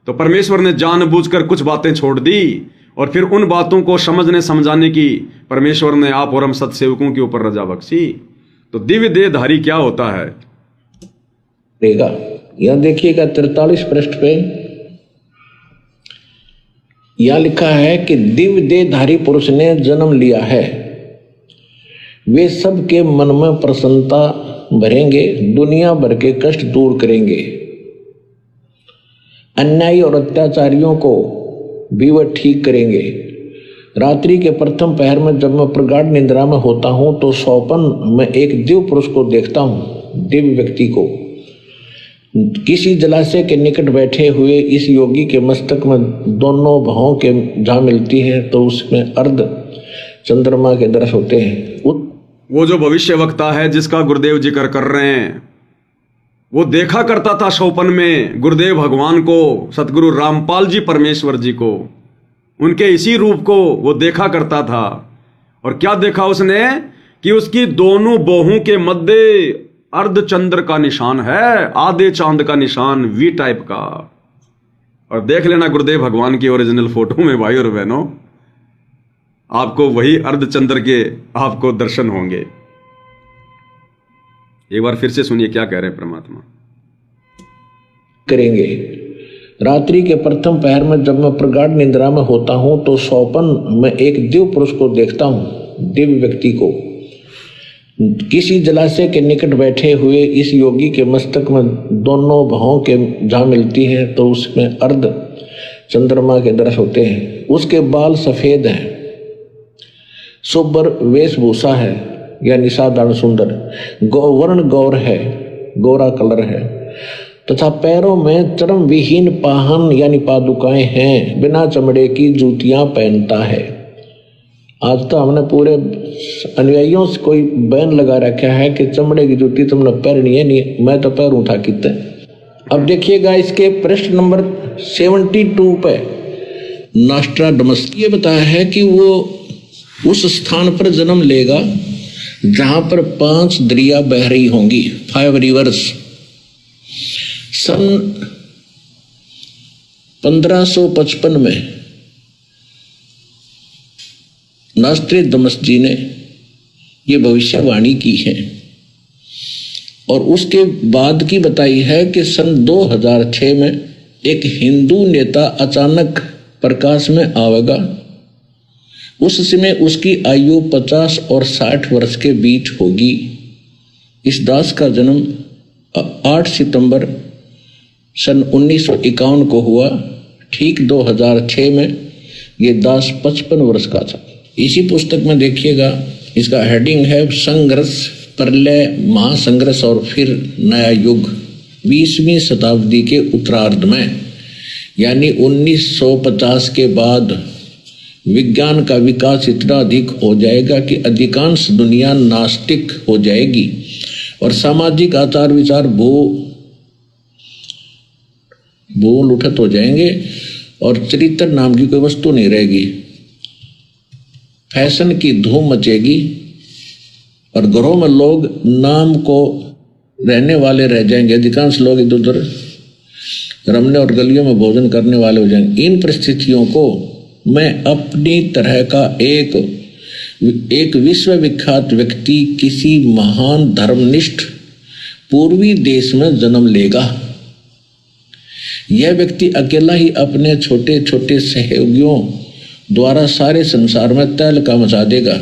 तो परमेश्वर ने जानबूझकर कुछ बातें छोड़ दी, और फिर उन बातों को समझने समझाने की परमेश्वर ने आप और हम सत्सेवकों के ऊपर रजा बख्शी। तो दिव्य देहधारी क्या होता है? यह देखिएगा 43 पृष्ठ पे यह लिखा है कि दिव्य देहधारी पुरुष ने जन्म लिया है। वे सबके मन में प्रसन्नता भरेंगे, दुनिया भर के कष्ट दूर करेंगे, अन्यायी और अत्याचारियों को भी वह ठीक करेंगे। रात्रि के प्रथम पहर में जब मैं प्रगाढ़ निद्रा में होता हूं तो स्वप्न में एक दिव्य पुरुष को देखता हूं, दिव्य व्यक्ति को। किसी जलाशय के निकट बैठे हुए इस योगी के मस्तक में दोनों भावों के जहाँ मिलती है तो उसमें अर्ध चंद्रमा के दर्श होते हैं। वो जो भविष्य वक्ता है जिसका गुरुदेव जिक्र कर रहे हैं, वो देखा करता था स्वप्न में गुरुदेव भगवान को, सतगुरु रामपाल जी परमेश्वर जी को, उनके इसी रूप को वो देखा करता था। और क्या देखा उसने? कि उसकी दोनों बाहों के मध्य अर्ध चंद्र का निशान है, आधे चांद का निशान, वी टाइप का। और देख लेना गुरुदेव भगवान की ओरिजिनल फोटो में भाई और बहनों, आपको वही अर्ध चंद्र के आपको दर्शन होंगे। एक बार फिर से सुनिए क्या कह रहे हैं परमात्मा। करेंगे। रात्रि के प्रथम पहर में जब मैं प्रगाढ़ निद्रा में होता हूं तो स्वप्न में एक दिव्य पुरुष को देखता हूं, दिव्य व्यक्ति को। किसी जलाशय के निकट बैठे हुए इस योगी के मस्तक में दोनों भावों के जहाँ मिलती है तो उसमें अर्ध चंद्रमा के दर्श होते हैं। उसके बाल सफेद हैं, सुब्बर वेशभूषा है यानी साधारण सुंदर, वर्ण गौर है, गोरा कलर है, तथा पैरों में चर्म विहीन पाहन यानी पादुकाएं हैं, बिना चमड़े की जूतियां पहनता है। आज तो हमने पूरे अनुयायियों से कोई बैन लगा रखा है कि चमड़े की जूती तुमने पहननी है, नहीं मैं तो पैरूं था कितने। अब देखिएगा इसके पृष्ठ नंबर 72 पे नॉस्ट्राडमस ये बताया है कि वो उस स्थान पर जन्म लेगा जहां पर 5 दरिया बह रही होंगी, 5 रिवर्स। सन 1555 में नॉस्ट्राडमस जी ने ये भविष्यवाणी की है, और उसके बाद की बताई है कि सन 2006 में एक हिंदू नेता अचानक प्रकाश में आवेगा। उस समय उसकी आयु 50 और 60 वर्ष के बीच होगी। इस दास का जन्म 8 सितंबर सन 1951 को हुआ। ठीक 2006 में ये दास 55 वर्ष का था। इसी पुस्तक में देखिएगा, इसका हेडिंग है संघर्ष, प्रलय, महासंघर्ष और फिर नया युग। 20वीं शताब्दी के उत्तरार्ध में, यानी 1950 के बाद विज्ञान का विकास इतना अधिक हो जाएगा कि अधिकांश दुनिया नास्तिक हो जाएगी और सामाजिक आचार विचार भूल उठत हो जाएंगे और चरित्र नाम की कोई वस्तु नहीं रहेगी। फैशन की धूम मचेगी और घरों में लोग नाम को रहने वाले रह जाएंगे। अधिकांश लोग इधर उधर रमने और गलियों में भोजन करने वाले हो जाएंगे। इन परिस्थितियों को मैं अपनी तरह का एक विश्वविख्यात व्यक्ति किसी महान धर्मनिष्ठ पूर्वी देश में जन्म लेगा। यह व्यक्ति अकेला ही अपने छोटे छोटे सहयोगियों द्वारा सारे संसार में तहलका मचा देगा।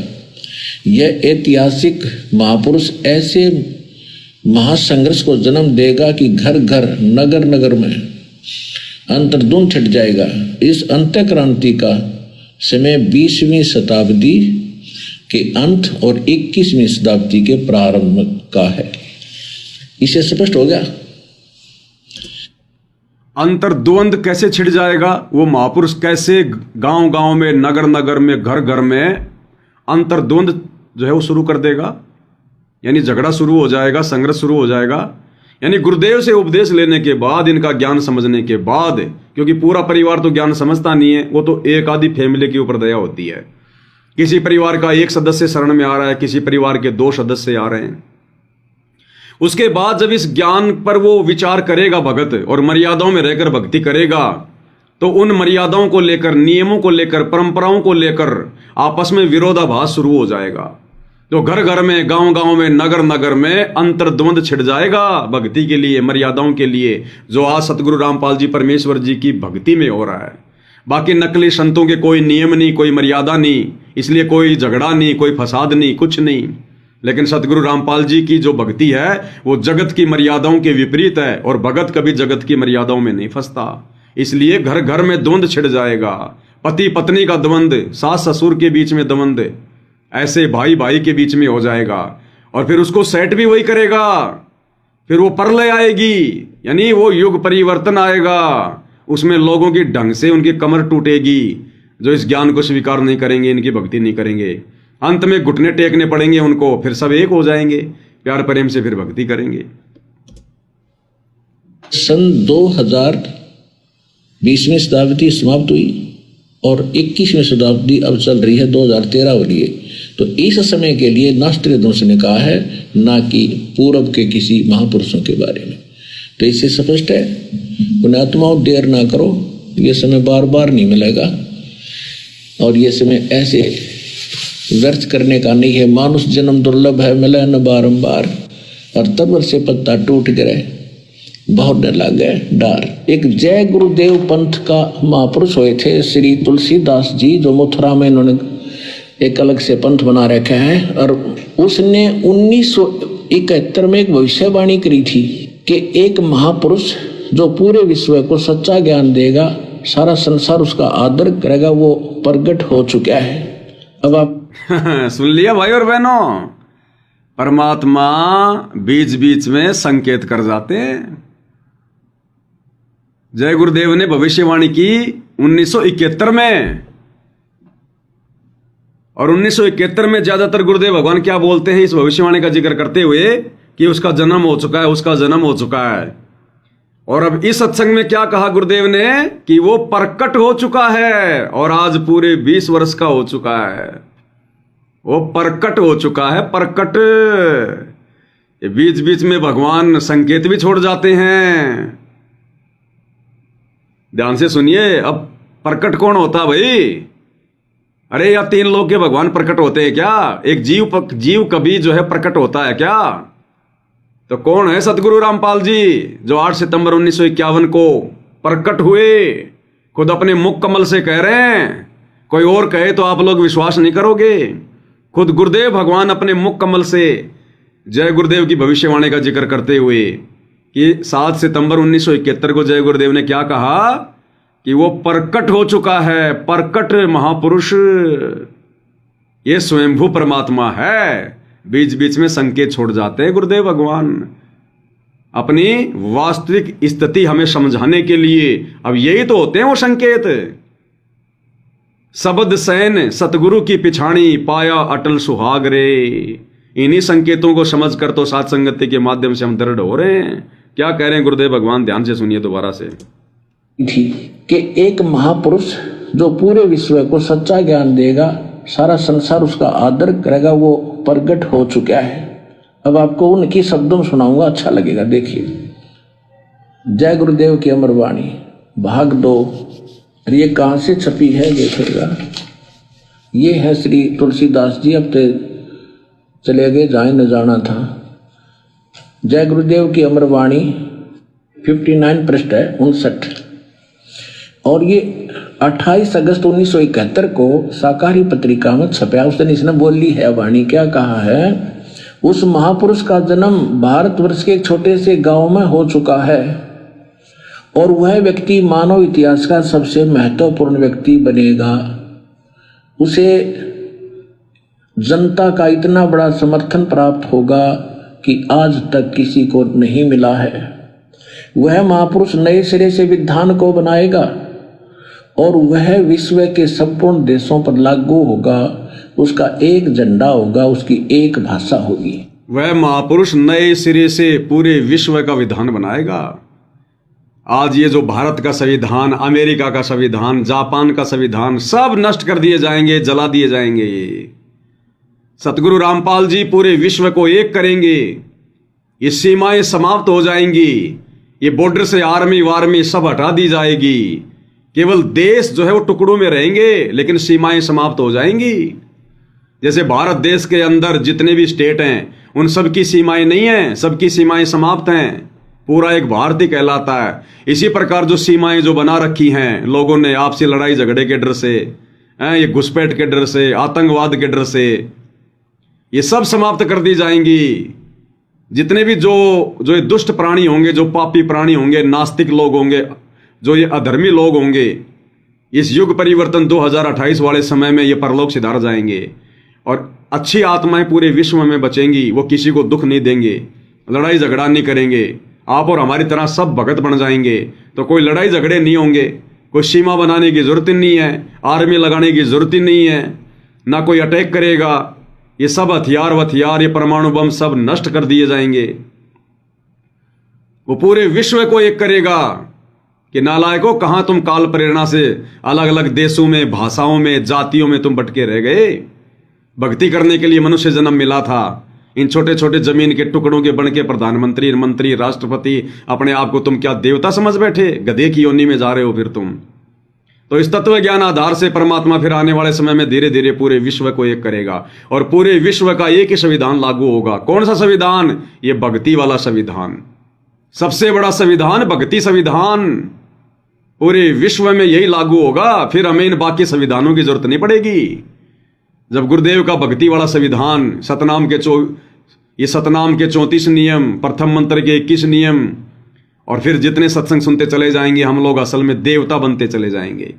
यह ऐतिहासिक महापुरुष ऐसे महासंघर्ष को जन्म देगा कि घर घर नगर नगर में अंतर्द्वंद छिड़ जाएगा। इस अंत्य क्रांति का समय 20वीं शताब्दी के अंत और 21वीं शताब्दी के प्रारंभ का है। इसे स्पष्ट हो गया? अंतर्द्वंद कैसे छिड़ जाएगा, वो महापुरुष कैसे गांव गांव में, नगर नगर में, घर घर में अंतर्द्वंद जो है वो शुरू कर देगा, यानी झगड़ा शुरू हो जाएगा, संघर्ष शुरू हो जाएगा। यानी गुरुदेव से उपदेश लेने के बाद, इनका ज्ञान समझने के बाद, क्योंकि पूरा परिवार तो ज्ञान समझता नहीं है, वो तो एक आधी फैमिली के ऊपर दया होती है। किसी परिवार का एक सदस्य शरण में आ रहा है, किसी परिवार के 2 सदस्य आ रहे हैं। उसके बाद जब इस ज्ञान पर वो विचार करेगा भगत, और मर्यादाओं में रहकर भक्ति करेगा, तो उन मर्यादाओं को लेकर, नियमों को लेकर, परंपराओं को लेकर आपस में विरोधाभास शुरू हो जाएगा। तो घर घर में, गांव गांव में, नगर नगर में अंतर्द्वंद छिड़ जाएगा भक्ति के लिए, मर्यादाओं के लिए, जो आज सतगुरु रामपाल जी परमेश्वर जी की भक्ति में हो रहा है। बाकी नकली संतों के कोई नियम नहीं, कोई मर्यादा नहीं, इसलिए कोई झगड़ा नहीं, कोई फसाद नहीं, कुछ नहीं। लेकिन सतगुरु रामपाल जी की जो भक्ति है वो जगत की मर्यादाओं के विपरीत है, और भगत कभी जगत की मर्यादाओं में नहीं फंसता। इसलिए घर घर में द्वंद छिड़ जाएगा, पति पत्नी का द्वंद, सास ससुर के बीच में द्वंद, ऐसे भाई भाई के बीच में हो जाएगा। और फिर उसको सेट भी वही करेगा, फिर वो प्रलय आएगी, यानी वो युग परिवर्तन आएगा। उसमें लोगों की ढंग से उनकी कमर टूटेगी, जो इस ज्ञान को स्वीकार नहीं करेंगे, इनकी भक्ति नहीं करेंगे। अंत में घुटने टेकने पड़ेंगे उनको, फिर सब एक हो जाएंगे, प्यार प्रेम से फिर भक्ति करेंगे। सन 2020वीं शताब्दी समाप्त हुई और 21वीं शताब्दी अब चल रही है, 2013 हो रही है। तो इस समय के लिए नास्तिक दर्शन ने कहा है, ना कि पूर्व के किसी महापुरुषों के बारे में। तो इससे स्पष्ट है, पुण्यात्माओं देर ना करो, ये समय बार बार नहीं मिलेगा और ये समय ऐसे व्यर्थ करने का नहीं है। मानुष जन्म दुर्लभ है, मिले न बारंबार, और तब से पत्ता टूट गिरे, बहुत डर लग गए डर। एक जय गुरुदेव पंथ का महापुरुष हुए थे श्री तुलसीदास जी, जो मथुरा में इन्होंने एक अलग से पंथ बना रखे हैं। और उसने 1971 में एक भविष्यवाणी करी थी कि एक महापुरुष जो पूरे विश्व को सच्चा ज्ञान देगा, सारा संसार उसका आदर करेगा, वो प्रकट हो चुका है। अब आप सुन लिया भाई और बहनों, परमात्मा बीच बीच में संकेत कर जाते हैं। जय गुरुदेव ने भविष्यवाणी की 1971 में, और 1971 में ज्यादातर गुरुदेव भगवान क्या बोलते हैं इस भविष्यवाणी का जिक्र करते हुए कि उसका जन्म हो चुका है, उसका जन्म हो चुका है। और अब इस सत्संग में क्या कहा गुरुदेव ने कि वो प्रकट हो चुका है, और आज पूरे 20 वर्ष का हो चुका है, वो प्रकट हो चुका है। प्रकट, बीच बीच में भगवान संकेत भी छोड़ जाते हैं। ध्यान से सुनिए, अब प्रकट कौन होता भाई? अरे या 3 लोग के भगवान प्रकट होते हैं क्या? एक जीव कभी जो है प्रकट होता है क्या? तो कौन है? सतगुरु रामपाल जी, जो 8 सितंबर 1951 को प्रकट हुए, खुद अपने मुख कमल से कह रहे हैं, कोई और कहे तो आप लोग विश्वास नहीं करोगे। खुद गुरुदेव भगवान अपने मुख कमल से जय गुरुदेव की भविष्यवाणी का जिक्र करते हुए कि 7 सितंबर 1971 को जय गुरुदेव ने क्या कहा कि वो प्रकट हो चुका है, प्रकट महापुरुष, ये स्वयंभू परमात्मा है। बीच बीच में संकेत छोड़ जाते हैं गुरुदेव भगवान अपनी वास्तविक स्थिति हमें समझाने के लिए। अब यही तो होते हैं वो संकेत। शब्द सैन सतगुरु की पिछाणी, पाया अटल सुहाग रे। इन्हीं संकेतों को समझकर तो साथ संगति के माध्यम से हम दृढ़ हो रहे हैं। क्या कह रहे हैं गुरुदेव भगवान, ध्यान से सुनिए दोबारा से। थी कि एक महापुरुष जो पूरे विश्व को सच्चा ज्ञान देगा, सारा संसार उसका आदर करेगा, वो प्रकट हो चुका है। अब आपको उनकी शब्दों में सुनाऊंगा, अच्छा लगेगा। देखिए, जय गुरुदेव की अमर वाणी भाग 2। और ये कहाँ से छपी है देखिएगा। ये है श्री तुलसीदास जी, अब तो चले गए, जाए न जाना था। जय गुरुदेव की अमर वाणी 59 पृष्ठ है 59। और ये 28 अगस्त 1971 को साकारी पत्रिका में छपया। उस दिन इसने बोली है वाणी, क्या कहा है, उस महापुरुष का जन्म भारतवर्ष के एक छोटे से गांव में हो चुका है और वह व्यक्ति मानव इतिहास का सबसे महत्वपूर्ण व्यक्ति बनेगा। उसे जनता का इतना बड़ा समर्थन प्राप्त होगा कि आज तक किसी को नहीं मिला है। वह महापुरुष नए सिरे से विधान को बनाएगा और वह विश्व के संपूर्ण देशों पर लागू होगा। उसका एक झंडा होगा, उसकी एक भाषा होगी। वह महापुरुष नए सिरे से पूरे विश्व का विधान बनाएगा। आज ये जो भारत का संविधान, अमेरिका का संविधान, जापान का संविधान, सब नष्ट कर दिए जाएंगे, जला दिए जाएंगे। सतगुरु रामपाल जी पूरे विश्व को एक करेंगे। ये सीमाएं समाप्त हो जाएंगी। ये बॉर्डर से आर्मी वार्मी सब हटा दी जाएगी। केवल देश जो है वो टुकड़ों में रहेंगे, लेकिन सीमाएं समाप्त हो जाएंगी। जैसे भारत देश के अंदर जितने भी स्टेट हैं, उन सब की सीमाएं नहीं हैं, सबकी सीमाएं समाप्त हैं। पूरा एक भारत ही कहलाता है। इसी प्रकार जो सीमाएं जो बना रखी हैं लोगों ने आपसी लड़ाई झगड़े के डर से, ये घुसपैठ के डर से, आतंकवाद के डर से, ये सब समाप्त कर दी जाएंगी। जितने भी जो ये दुष्ट प्राणी होंगे, जो पापी प्राणी होंगे, नास्तिक लोग होंगे, जो ये अधर्मी लोग होंगे, इस युग परिवर्तन 2028 वाले समय में ये परलोक सिधार जाएंगे और अच्छी आत्माएं पूरे विश्व में बचेंगी। वो किसी को दुख नहीं देंगे, लड़ाई झगड़ा नहीं करेंगे। आप और हमारी तरह सब भगत बन जाएंगे तो कोई लड़ाई झगड़े नहीं होंगे, कोई सीमा बनाने की जरूरत ही नहीं है, आर्मी लगाने की जरूरत ही नहीं है, ना कोई अटैक करेगा। ये सब हथियार ये परमाणु बम सब नष्ट कर दिए जाएंगे। वो पूरे विश्व को एक करेगा कि नालायकों, कहां तुम काल प्रेरणा से अलग अलग देशों में, भाषाओं में, जातियों में तुम भटके रह गए। भक्ति करने के लिए मनुष्य जन्म मिला था। इन छोटे छोटे जमीन के टुकड़ों के बन के प्रधानमंत्री, मंत्री, राष्ट्रपति, अपने आप को तुम क्या देवता समझ बैठे? गधे की योनि में जा रहे हो फिर तुम। तो इस तत्व ज्ञान आधार से परमात्मा फिर आने वाले समय में धीरे धीरे पूरे विश्व को एक करेगा और पूरे विश्व का एक ही संविधान लागू होगा। कौन सा संविधान? ये भक्ति वाला संविधान। सबसे बड़ा संविधान भक्ति संविधान। पूरे विश्व में यही लागू होगा। फिर हमें इन बाकी संविधानों की जरूरत नहीं पड़ेगी। जब गुरुदेव का भक्ति वाला संविधान, ये सतनाम के 34 नियम, प्रथम मंत्र के 21 नियम, और फिर जितने सत्संग सुनते चले जाएंगे हम लोग असल में देवता बनते चले जाएंगे।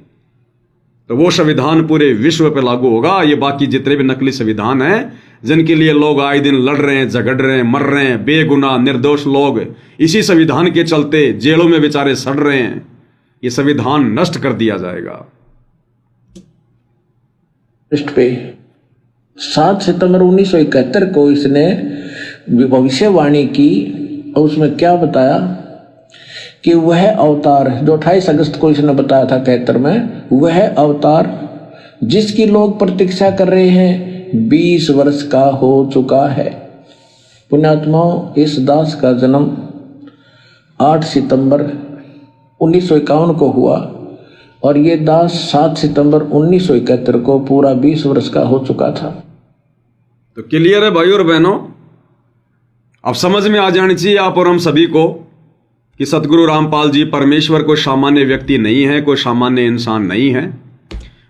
तो वो संविधान पूरे विश्व पे लागू होगा। ये बाकी जितने भी नकली संविधान हैं जिनके लिए लोग आए दिन लड़ रहे हैं, झगड़ रहे हैं, मर रहे हैं, बेगुनाह निर्दोष लोग इसी संविधान के चलते जेलों में बेचारे सड़ रहे हैं, ये संविधान नष्ट कर दिया जाएगा। पे 7 सितंबर 1971 को इसने भविष्यवाणी की और उसमें क्या बताया कि वह अवतार जो 28 अगस्त को इसने बताया था 71 में, वह अवतार जिसकी लोग प्रतीक्षा कर रहे हैं 20 वर्ष का हो चुका है। पुण्यात्माओं, इस दास का जन्म 8 सितंबर 1951 को हुआ और ये दास 7 सितंबर 1971 को पूरा 20 वर्ष का हो चुका था। तो क्लियर है भाई और बहनों, अब समझ में आ जानी चाहिए आप और हम सभी को कि सतगुरु रामपाल जी परमेश्वर कोई सामान्य व्यक्ति नहीं है, कोई सामान्य इंसान नहीं है,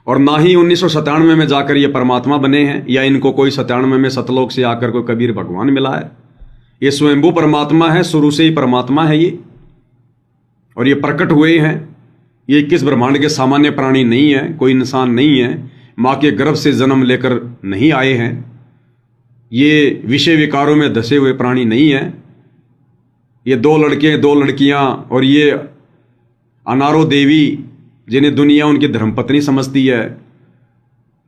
और ना ही 1997 में जाकर ये परमात्मा बने हैं, या इनको कोई 97 में सतलोक से आकर कोई कबीर भगवान मिला है। ये स्वयंभू परमात्मा है, शुरू से ही परमात्मा है ये, और ये प्रकट हुए हैं। ये 21 ब्रह्मांड के सामान्य प्राणी नहीं है, कोई इंसान नहीं है, माँ के गर्भ से जन्म लेकर नहीं आए हैं, ये विषय विकारों में धसे हुए प्राणी नहीं है। ये 2 लड़के 2 लड़कियां और ये अनारो देवी जिन्हें दुनिया उनकी धर्मपत्नी समझती है,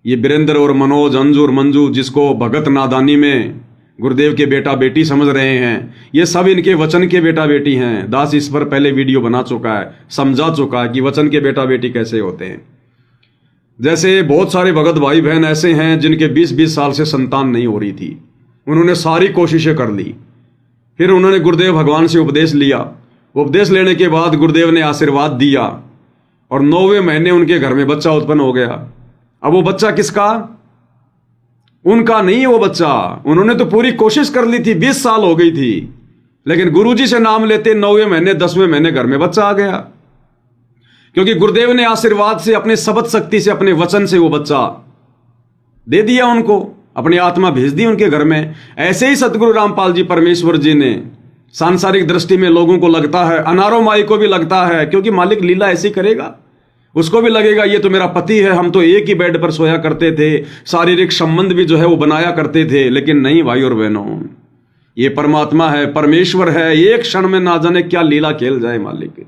ये वीरेंद्र और मनोज, अंजू और मंजू जिसको भगत नादानी में गुरुदेव के बेटा बेटी समझ रहे हैं, ये सब इनके वचन के बेटा बेटी हैं। दास इस पर पहले वीडियो बना चुका है, समझा चुका है कि वचन के बेटा बेटी कैसे होते हैं। जैसे बहुत सारे भगत भाई बहन ऐसे हैं जिनके 20-20 साल से संतान नहीं हो रही थी, उन्होंने सारी कोशिशें कर ली, फिर उन्होंने गुरुदेव भगवान से उपदेश लिया। उपदेश लेने के बाद गुरुदेव ने आशीर्वाद दिया और 9वें महीने उनके घर में बच्चा उत्पन्न हो गया। अब वो बच्चा किसका? उनका नहीं है वो बच्चा। उन्होंने तो पूरी कोशिश कर ली थी, 20 साल हो गई थी, लेकिन गुरुजी से नाम लेते 9वें महीने 10वें महीने घर में बच्चा आ गया, क्योंकि गुरुदेव ने आशीर्वाद से, अपने शब्द शक्ति से, अपने वचन से वो बच्चा दे दिया उनको, अपनी आत्मा भेज दी उनके घर में। ऐसे ही सतगुरु रामपाल जी परमेश्वर जी ने सांसारिक दृष्टि में लोगों को लगता है, अनारो माई को भी लगता है, क्योंकि मालिक लीला ऐसी करेगा, उसको भी लगेगा ये तो मेरा पति है, हम तो एक ही बेड पर सोया करते थे, शारीरिक संबंध भी जो है वो बनाया करते थे। लेकिन नहीं भाई और बहनों, ये परमात्मा है, परमेश्वर है, एक क्षण में ना जाने क्या लीला खेल जाए मालिक।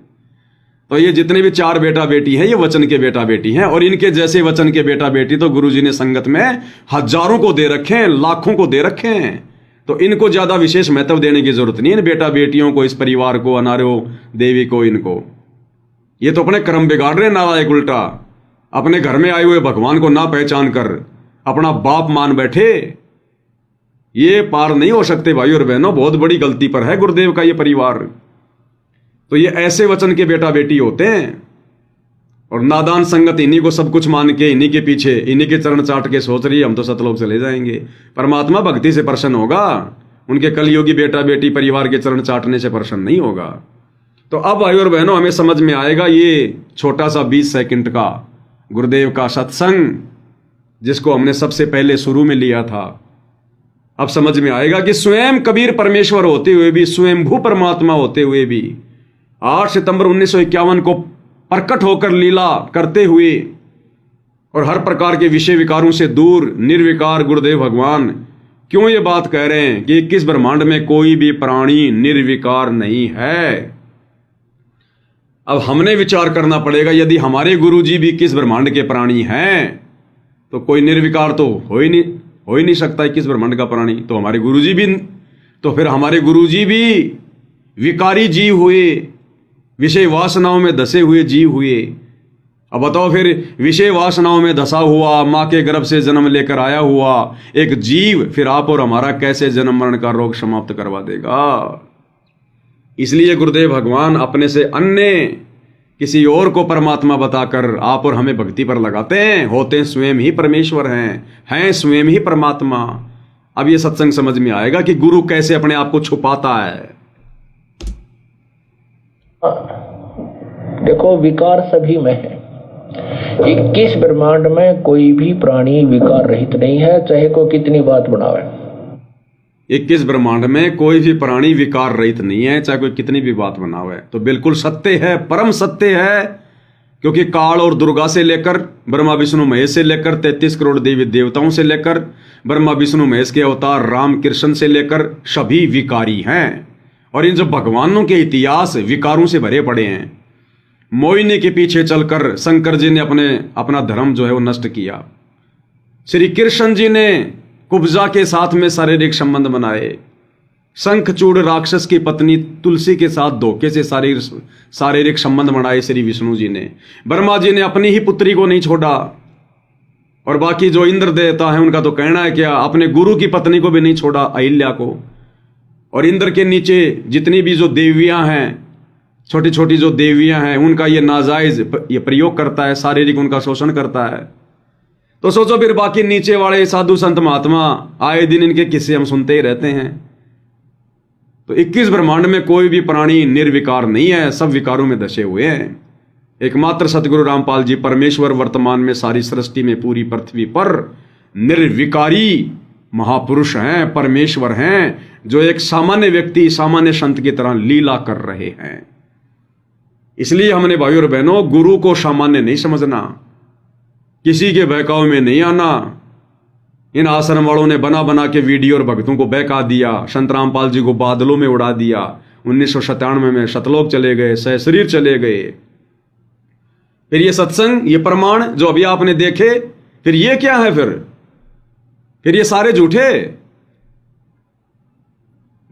तो ये जितने भी 4 बेटा बेटी हैं, ये वचन के बेटा बेटी हैं, और इनके जैसे वचन के बेटा बेटी तो गुरुजी ने संगत में हजारों को दे रखे हैं, लाखों को दे रखे हैं। तो इनको ज्यादा विशेष महत्व देने की जरूरत नहीं है, इन बेटा बेटियों को, इस परिवार को, अनारो देवी को, इनको। ये तो अपने कर्म बिगाड़ रहे नालायक उल्टा, अपने घर में आए हुए भगवान को ना पहचान कर अपना बाप मान बैठे। ये पार नहीं हो सकते भाई और बहनों, बहुत बड़ी गलती पर है गुरुदेव का ये परिवार। तो ये ऐसे वचन के बेटा बेटी होते हैं, और नादान संगत इन्हीं को सब कुछ मान के, इन्हीं के पीछे, इन्हीं के चरण चाट के सोच रही है हम तो सतलोक चले जाएंगे। परमात्मा भक्ति से प्रसन्न होगा, उनके कलयुगी बेटा बेटी परिवार के चरण चाटने से प्रसन्न नहीं होगा। तो अब भाई और बहनों हमें समझ में आएगा ये छोटा सा 20 सेकंड का गुरुदेव का सत्संग, जिसको हमने सबसे पहले शुरू में लिया था। अब समझ में आएगा कि स्वयं कबीर परमेश्वर होते हुए भी, स्वयंभू परमात्मा होते हुए भी, 8 सितंबर 1951 को प्रकट होकर लीला करते हुए और हर प्रकार के विषय विकारों से दूर निर्विकार गुरुदेव भगवान क्यों ये बात कह रहे हैं कि 21 ब्रह्मांड में कोई भी प्राणी निर्विकार नहीं है। अब हमने विचार करना पड़ेगा, यदि हमारे गुरुजी भी 21 ब्रह्मांड के प्राणी हैं तो कोई निर्विकार तो हो ही नहीं सकता 21 ब्रह्मांड का प्राणी। तो हमारे गुरुजी भी, तो फिर हमारे गुरुजी भी विकारी जीव हुए, विषय वासनाओं में धसे हुए जीव हुए। अब बताओ फिर, विषय वासनाओं में धसा हुआ, माँ के गर्भ से जन्म लेकर आया हुआ एक जीव फिर आप और हमारा कैसे जन्म मरण का रोग समाप्त करवा देगा। इसलिए गुरुदेव भगवान अपने से अन्य किसी और को परमात्मा बताकर आप और हमें भक्ति पर लगाते हैं, होते स्वयं ही परमेश्वर हैं स्वयं ही परमात्मा। अब ये सत्संग समझ में आएगा कि गुरु कैसे अपने आप को छुपाता है। देखो, विकार सभी में है। 21 ब्रह्मांड में कोई भी प्राणी विकार रहित नहीं है, चाहे कोई कितनी बात बनावे। 21 ब्रह्मांड में कोई भी प्राणी विकार रहित नहीं है, चाहे कोई कितनी भी बात बनावे। तो बिल्कुल सत्य है, परम सत्य है, क्योंकि काल और दुर्गा से लेकर ब्रह्मा विष्णु महेश से लेकर 33 करोड़ देवी देवताओं से लेकर ब्रह्मा विष्णु महेश के अवतार राम कृष्ण से लेकर सभी विकारी हैं। और इन जो भगवानों के इतिहास विकारों से भरे पड़े हैं। मोहिनी के पीछे चलकर शंकर जी ने अपना धर्म जो है वो नष्ट किया। श्री कृष्ण जी ने कुब्जा के साथ में शारीरिक संबंध बनाए। शंखचूड़ राक्षस की पत्नी तुलसी के साथ धोखे से शारीरिक संबंध बनाए श्री विष्णु जी ने। ब्रह्मा जी ने अपनी ही पुत्री को नहीं छोड़ा, और बाकी जो इंद्र देवता है उनका तो कहना है क्या, अपने गुरु की पत्नी को भी नहीं छोड़ा, अहिल्या को। और इंद्र के नीचे जितनी भी जो देवियां हैं, छोटी छोटी जो देवियां हैं, उनका ये नाजायज ये प्रयोग करता है, शारीरिक उनका शोषण करता है। तो सोचो फिर बाकी नीचे वाले साधु संत महात्मा, आए दिन इनके किस्से हम सुनते ही रहते हैं। तो 21 ब्रह्मांड में कोई भी प्राणी निर्विकार नहीं है, सब विकारों में धसे हुए हैं। एकमात्र सतगुरु रामपाल जी परमेश्वर वर्तमान में सारी सृष्टि में पूरी पृथ्वी पर निर्विकारी महापुरुष हैं, परमेश्वर हैं, जो एक सामान्य व्यक्ति सामान्य संत की तरह लीला कर रहे हैं। इसलिए हमने भाइयों और बहनों गुरु को सामान्य नहीं समझना, किसी के बहकाव में नहीं आना। इन आश्रम वालों ने बना बना के वीडियो और भक्तों को बहका दिया, संत रामपाल जी को बादलों में उड़ा दिया। 1997 में सतलोक चले गए, सहशरीर चले गए। फिर ये सत्संग, ये प्रमाण जो अभी आपने देखे, फिर ये क्या है? फिर ये सारे झूठे।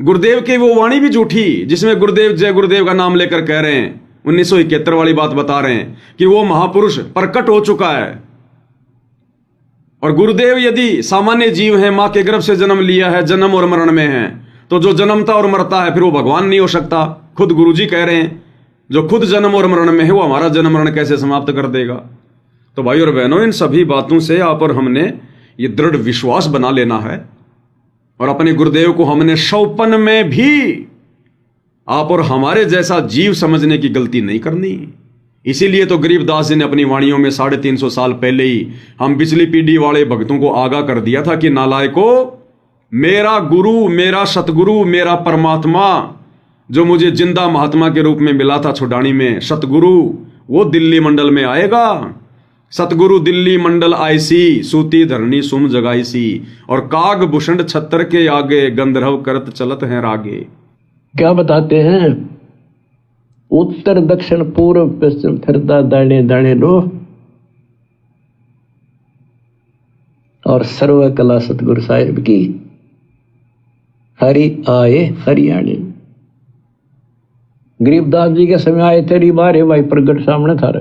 गुरुदेव की वो वाणी भी झूठी जिसमें गुरुदेव जय गुरुदेव का नाम लेकर कह रहे हैं, 1971 वाली बात बता रहे हैं कि वो महापुरुष प्रकट हो चुका है। और गुरुदेव यदि सामान्य जीव है, मां के गर्भ से जन्म लिया है, जन्म और मरण में है, तो जो जन्मता और मरता है फिर वो भगवान नहीं हो सकता। खुद गुरुजी कह रहे हैं जो खुद जन्म और मरण में है वो हमारा जन्म मरण कैसे समाप्त कर देगा। तो भाई और बहनों, इन सभी बातों से आप और हमने ये दृढ़ विश्वास बना लेना है और अपने गुरुदेव को हमने सौपन में भी आप और हमारे जैसा जीव समझने की गलती नहीं करनी। इसीलिए तो गरीबदास जी ने अपनी वाणियों में 350 साल पहले ही हम पिछली पीढ़ी वाले भक्तों को आगाह कर दिया था कि नालायको, मेरा गुरु, मेरा सतगुरु, मेरा परमात्मा जो मुझे जिंदा महात्मा के रूप में मिला था छुडानी में, सतगुरु वो दिल्ली मंडल में आएगा। सतगुरु दिल्ली मंडल आईसी, सूती धरनी सुम जगाईसी, और काग भूषण छत्र के आगे, गंधर्व करत चलत हैं रागे। क्या बताते हैं? उत्तर दक्षिण पूर्व पश्चिम फिरता दाने दाने लो, और सर्व कला सतगुरु साहिब की, हरि आए हरियाणे। गरीबदास जी के समय आए तेरी बारे भाई प्रगट सामने थारे,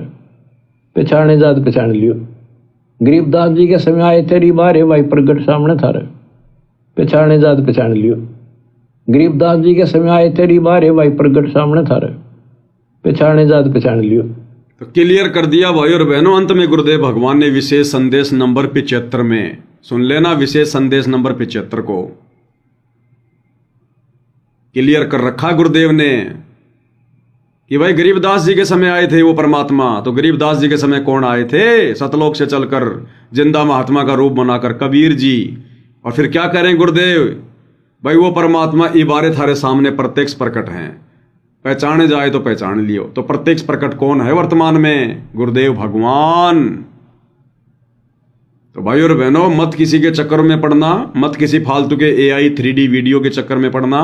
पहचाने जात पहचान लियो। गरीबदास जी के समय आए तेरी बारे भाई प्रगट सामने थारे, पहचाने जात पहचान लियो। गरीबदास जी के समय आए तेरी बारे भाई प्रगट सामने थारे, पहचाने जात पहचान लियो। तो क्लियर कर दिया भाई और बहनों। अंत में गुरुदेव भगवान ने विशेष संदेश नंबर 75 में, सुन लेना, विशेष संदेश नंबर 75 को क्लियर कर रखा गुरुदेव ने कि भाई गरीबदास जी के समय आए थे वो परमात्मा। तो गरीबदास जी के समय कौन आए थे? सतलोक से चलकर जिंदा महात्मा का रूप बनाकर कबीर जी। और फिर क्या कह रहे हैं गुरुदेव? भाई वो परमात्मा इबारे थारे सामने प्रत्यक्ष प्रकट हैं, पहचाने जाए तो पहचान लियो। तो प्रत्यक्ष प्रकट कौन है वर्तमान में? गुरुदेव भगवान। तो भाई और बहनों, मत किसी के चक्कर में पड़ना, मत किसी फालतू के AI 3D वीडियो के चक्कर में पड़ना।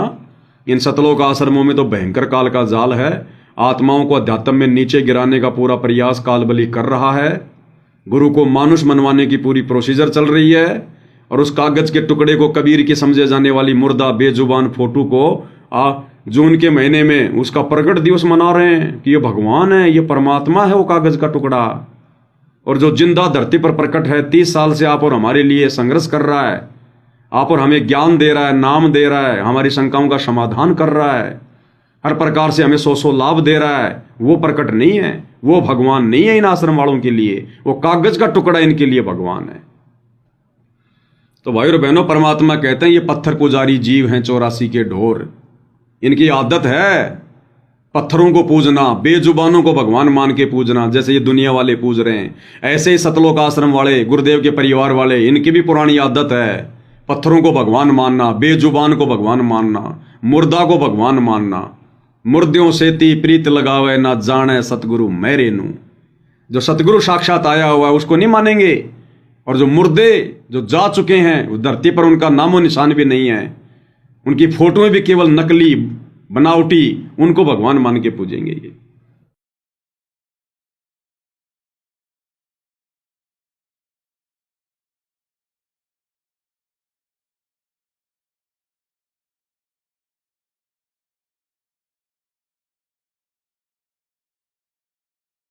इन सतलोक आश्रमों में तो भयंकर काल का जाल है, आत्माओं को अध्यात्म में नीचे गिराने का पूरा प्रयास कालबली कर रहा है। गुरु को मानुष मनवाने की पूरी प्रोसीजर चल रही है, और उस कागज के टुकड़े को कबीर की समझे जाने वाली मुर्दा बेजुबान फोटो को जून के महीने में उसका प्रकट दिवस मना रहे हैं कि ये भगवान है, ये परमात्मा है वो कागज का टुकड़ा। और जो जिंदा धरती पर प्रकट है, 30 साल से आप और हमारे लिए संघर्ष कर रहा है, आप और हमें ज्ञान दे रहा है, नाम दे रहा है, हमारी शंकाओं का समाधान कर रहा है, हर प्रकार से हमें 100 लाभ दे रहा है, वो प्रकट नहीं है, वो भगवान नहीं है इन आश्रम वालों के लिए। वो कागज का टुकड़ा इनके लिए भगवान है। तो भाई और बहनों, परमात्मा कहते हैं ये पत्थर पुजारी जीव हैं 84 के ढोर। इनकी आदत है पत्थरों को पूजना, बेजुबानों को भगवान मान के पूजना, जैसे ये दुनिया वाले पूज रहे हैं। ऐसे ही सतलोक आश्रम वाले, गुरुदेव के परिवार वाले, इनकी भी पुरानी आदत है पत्थरों को भगवान मानना, बेजुबान को भगवान मानना, मुर्दा को भगवान मानना। मुर्दों से ती प्रीत लगावे ना जाने सतगुरु मेरे नू। जो सतगुरु साक्षात आया हुआ है उसको नहीं मानेंगे, और जो मुर्दे जो जा चुके हैं उस धरती पर उनका नामो निशान भी नहीं है, उनकी फोटोएं भी केवल नकली बनावटी, उनको भगवान मान के पूजेंगे ये।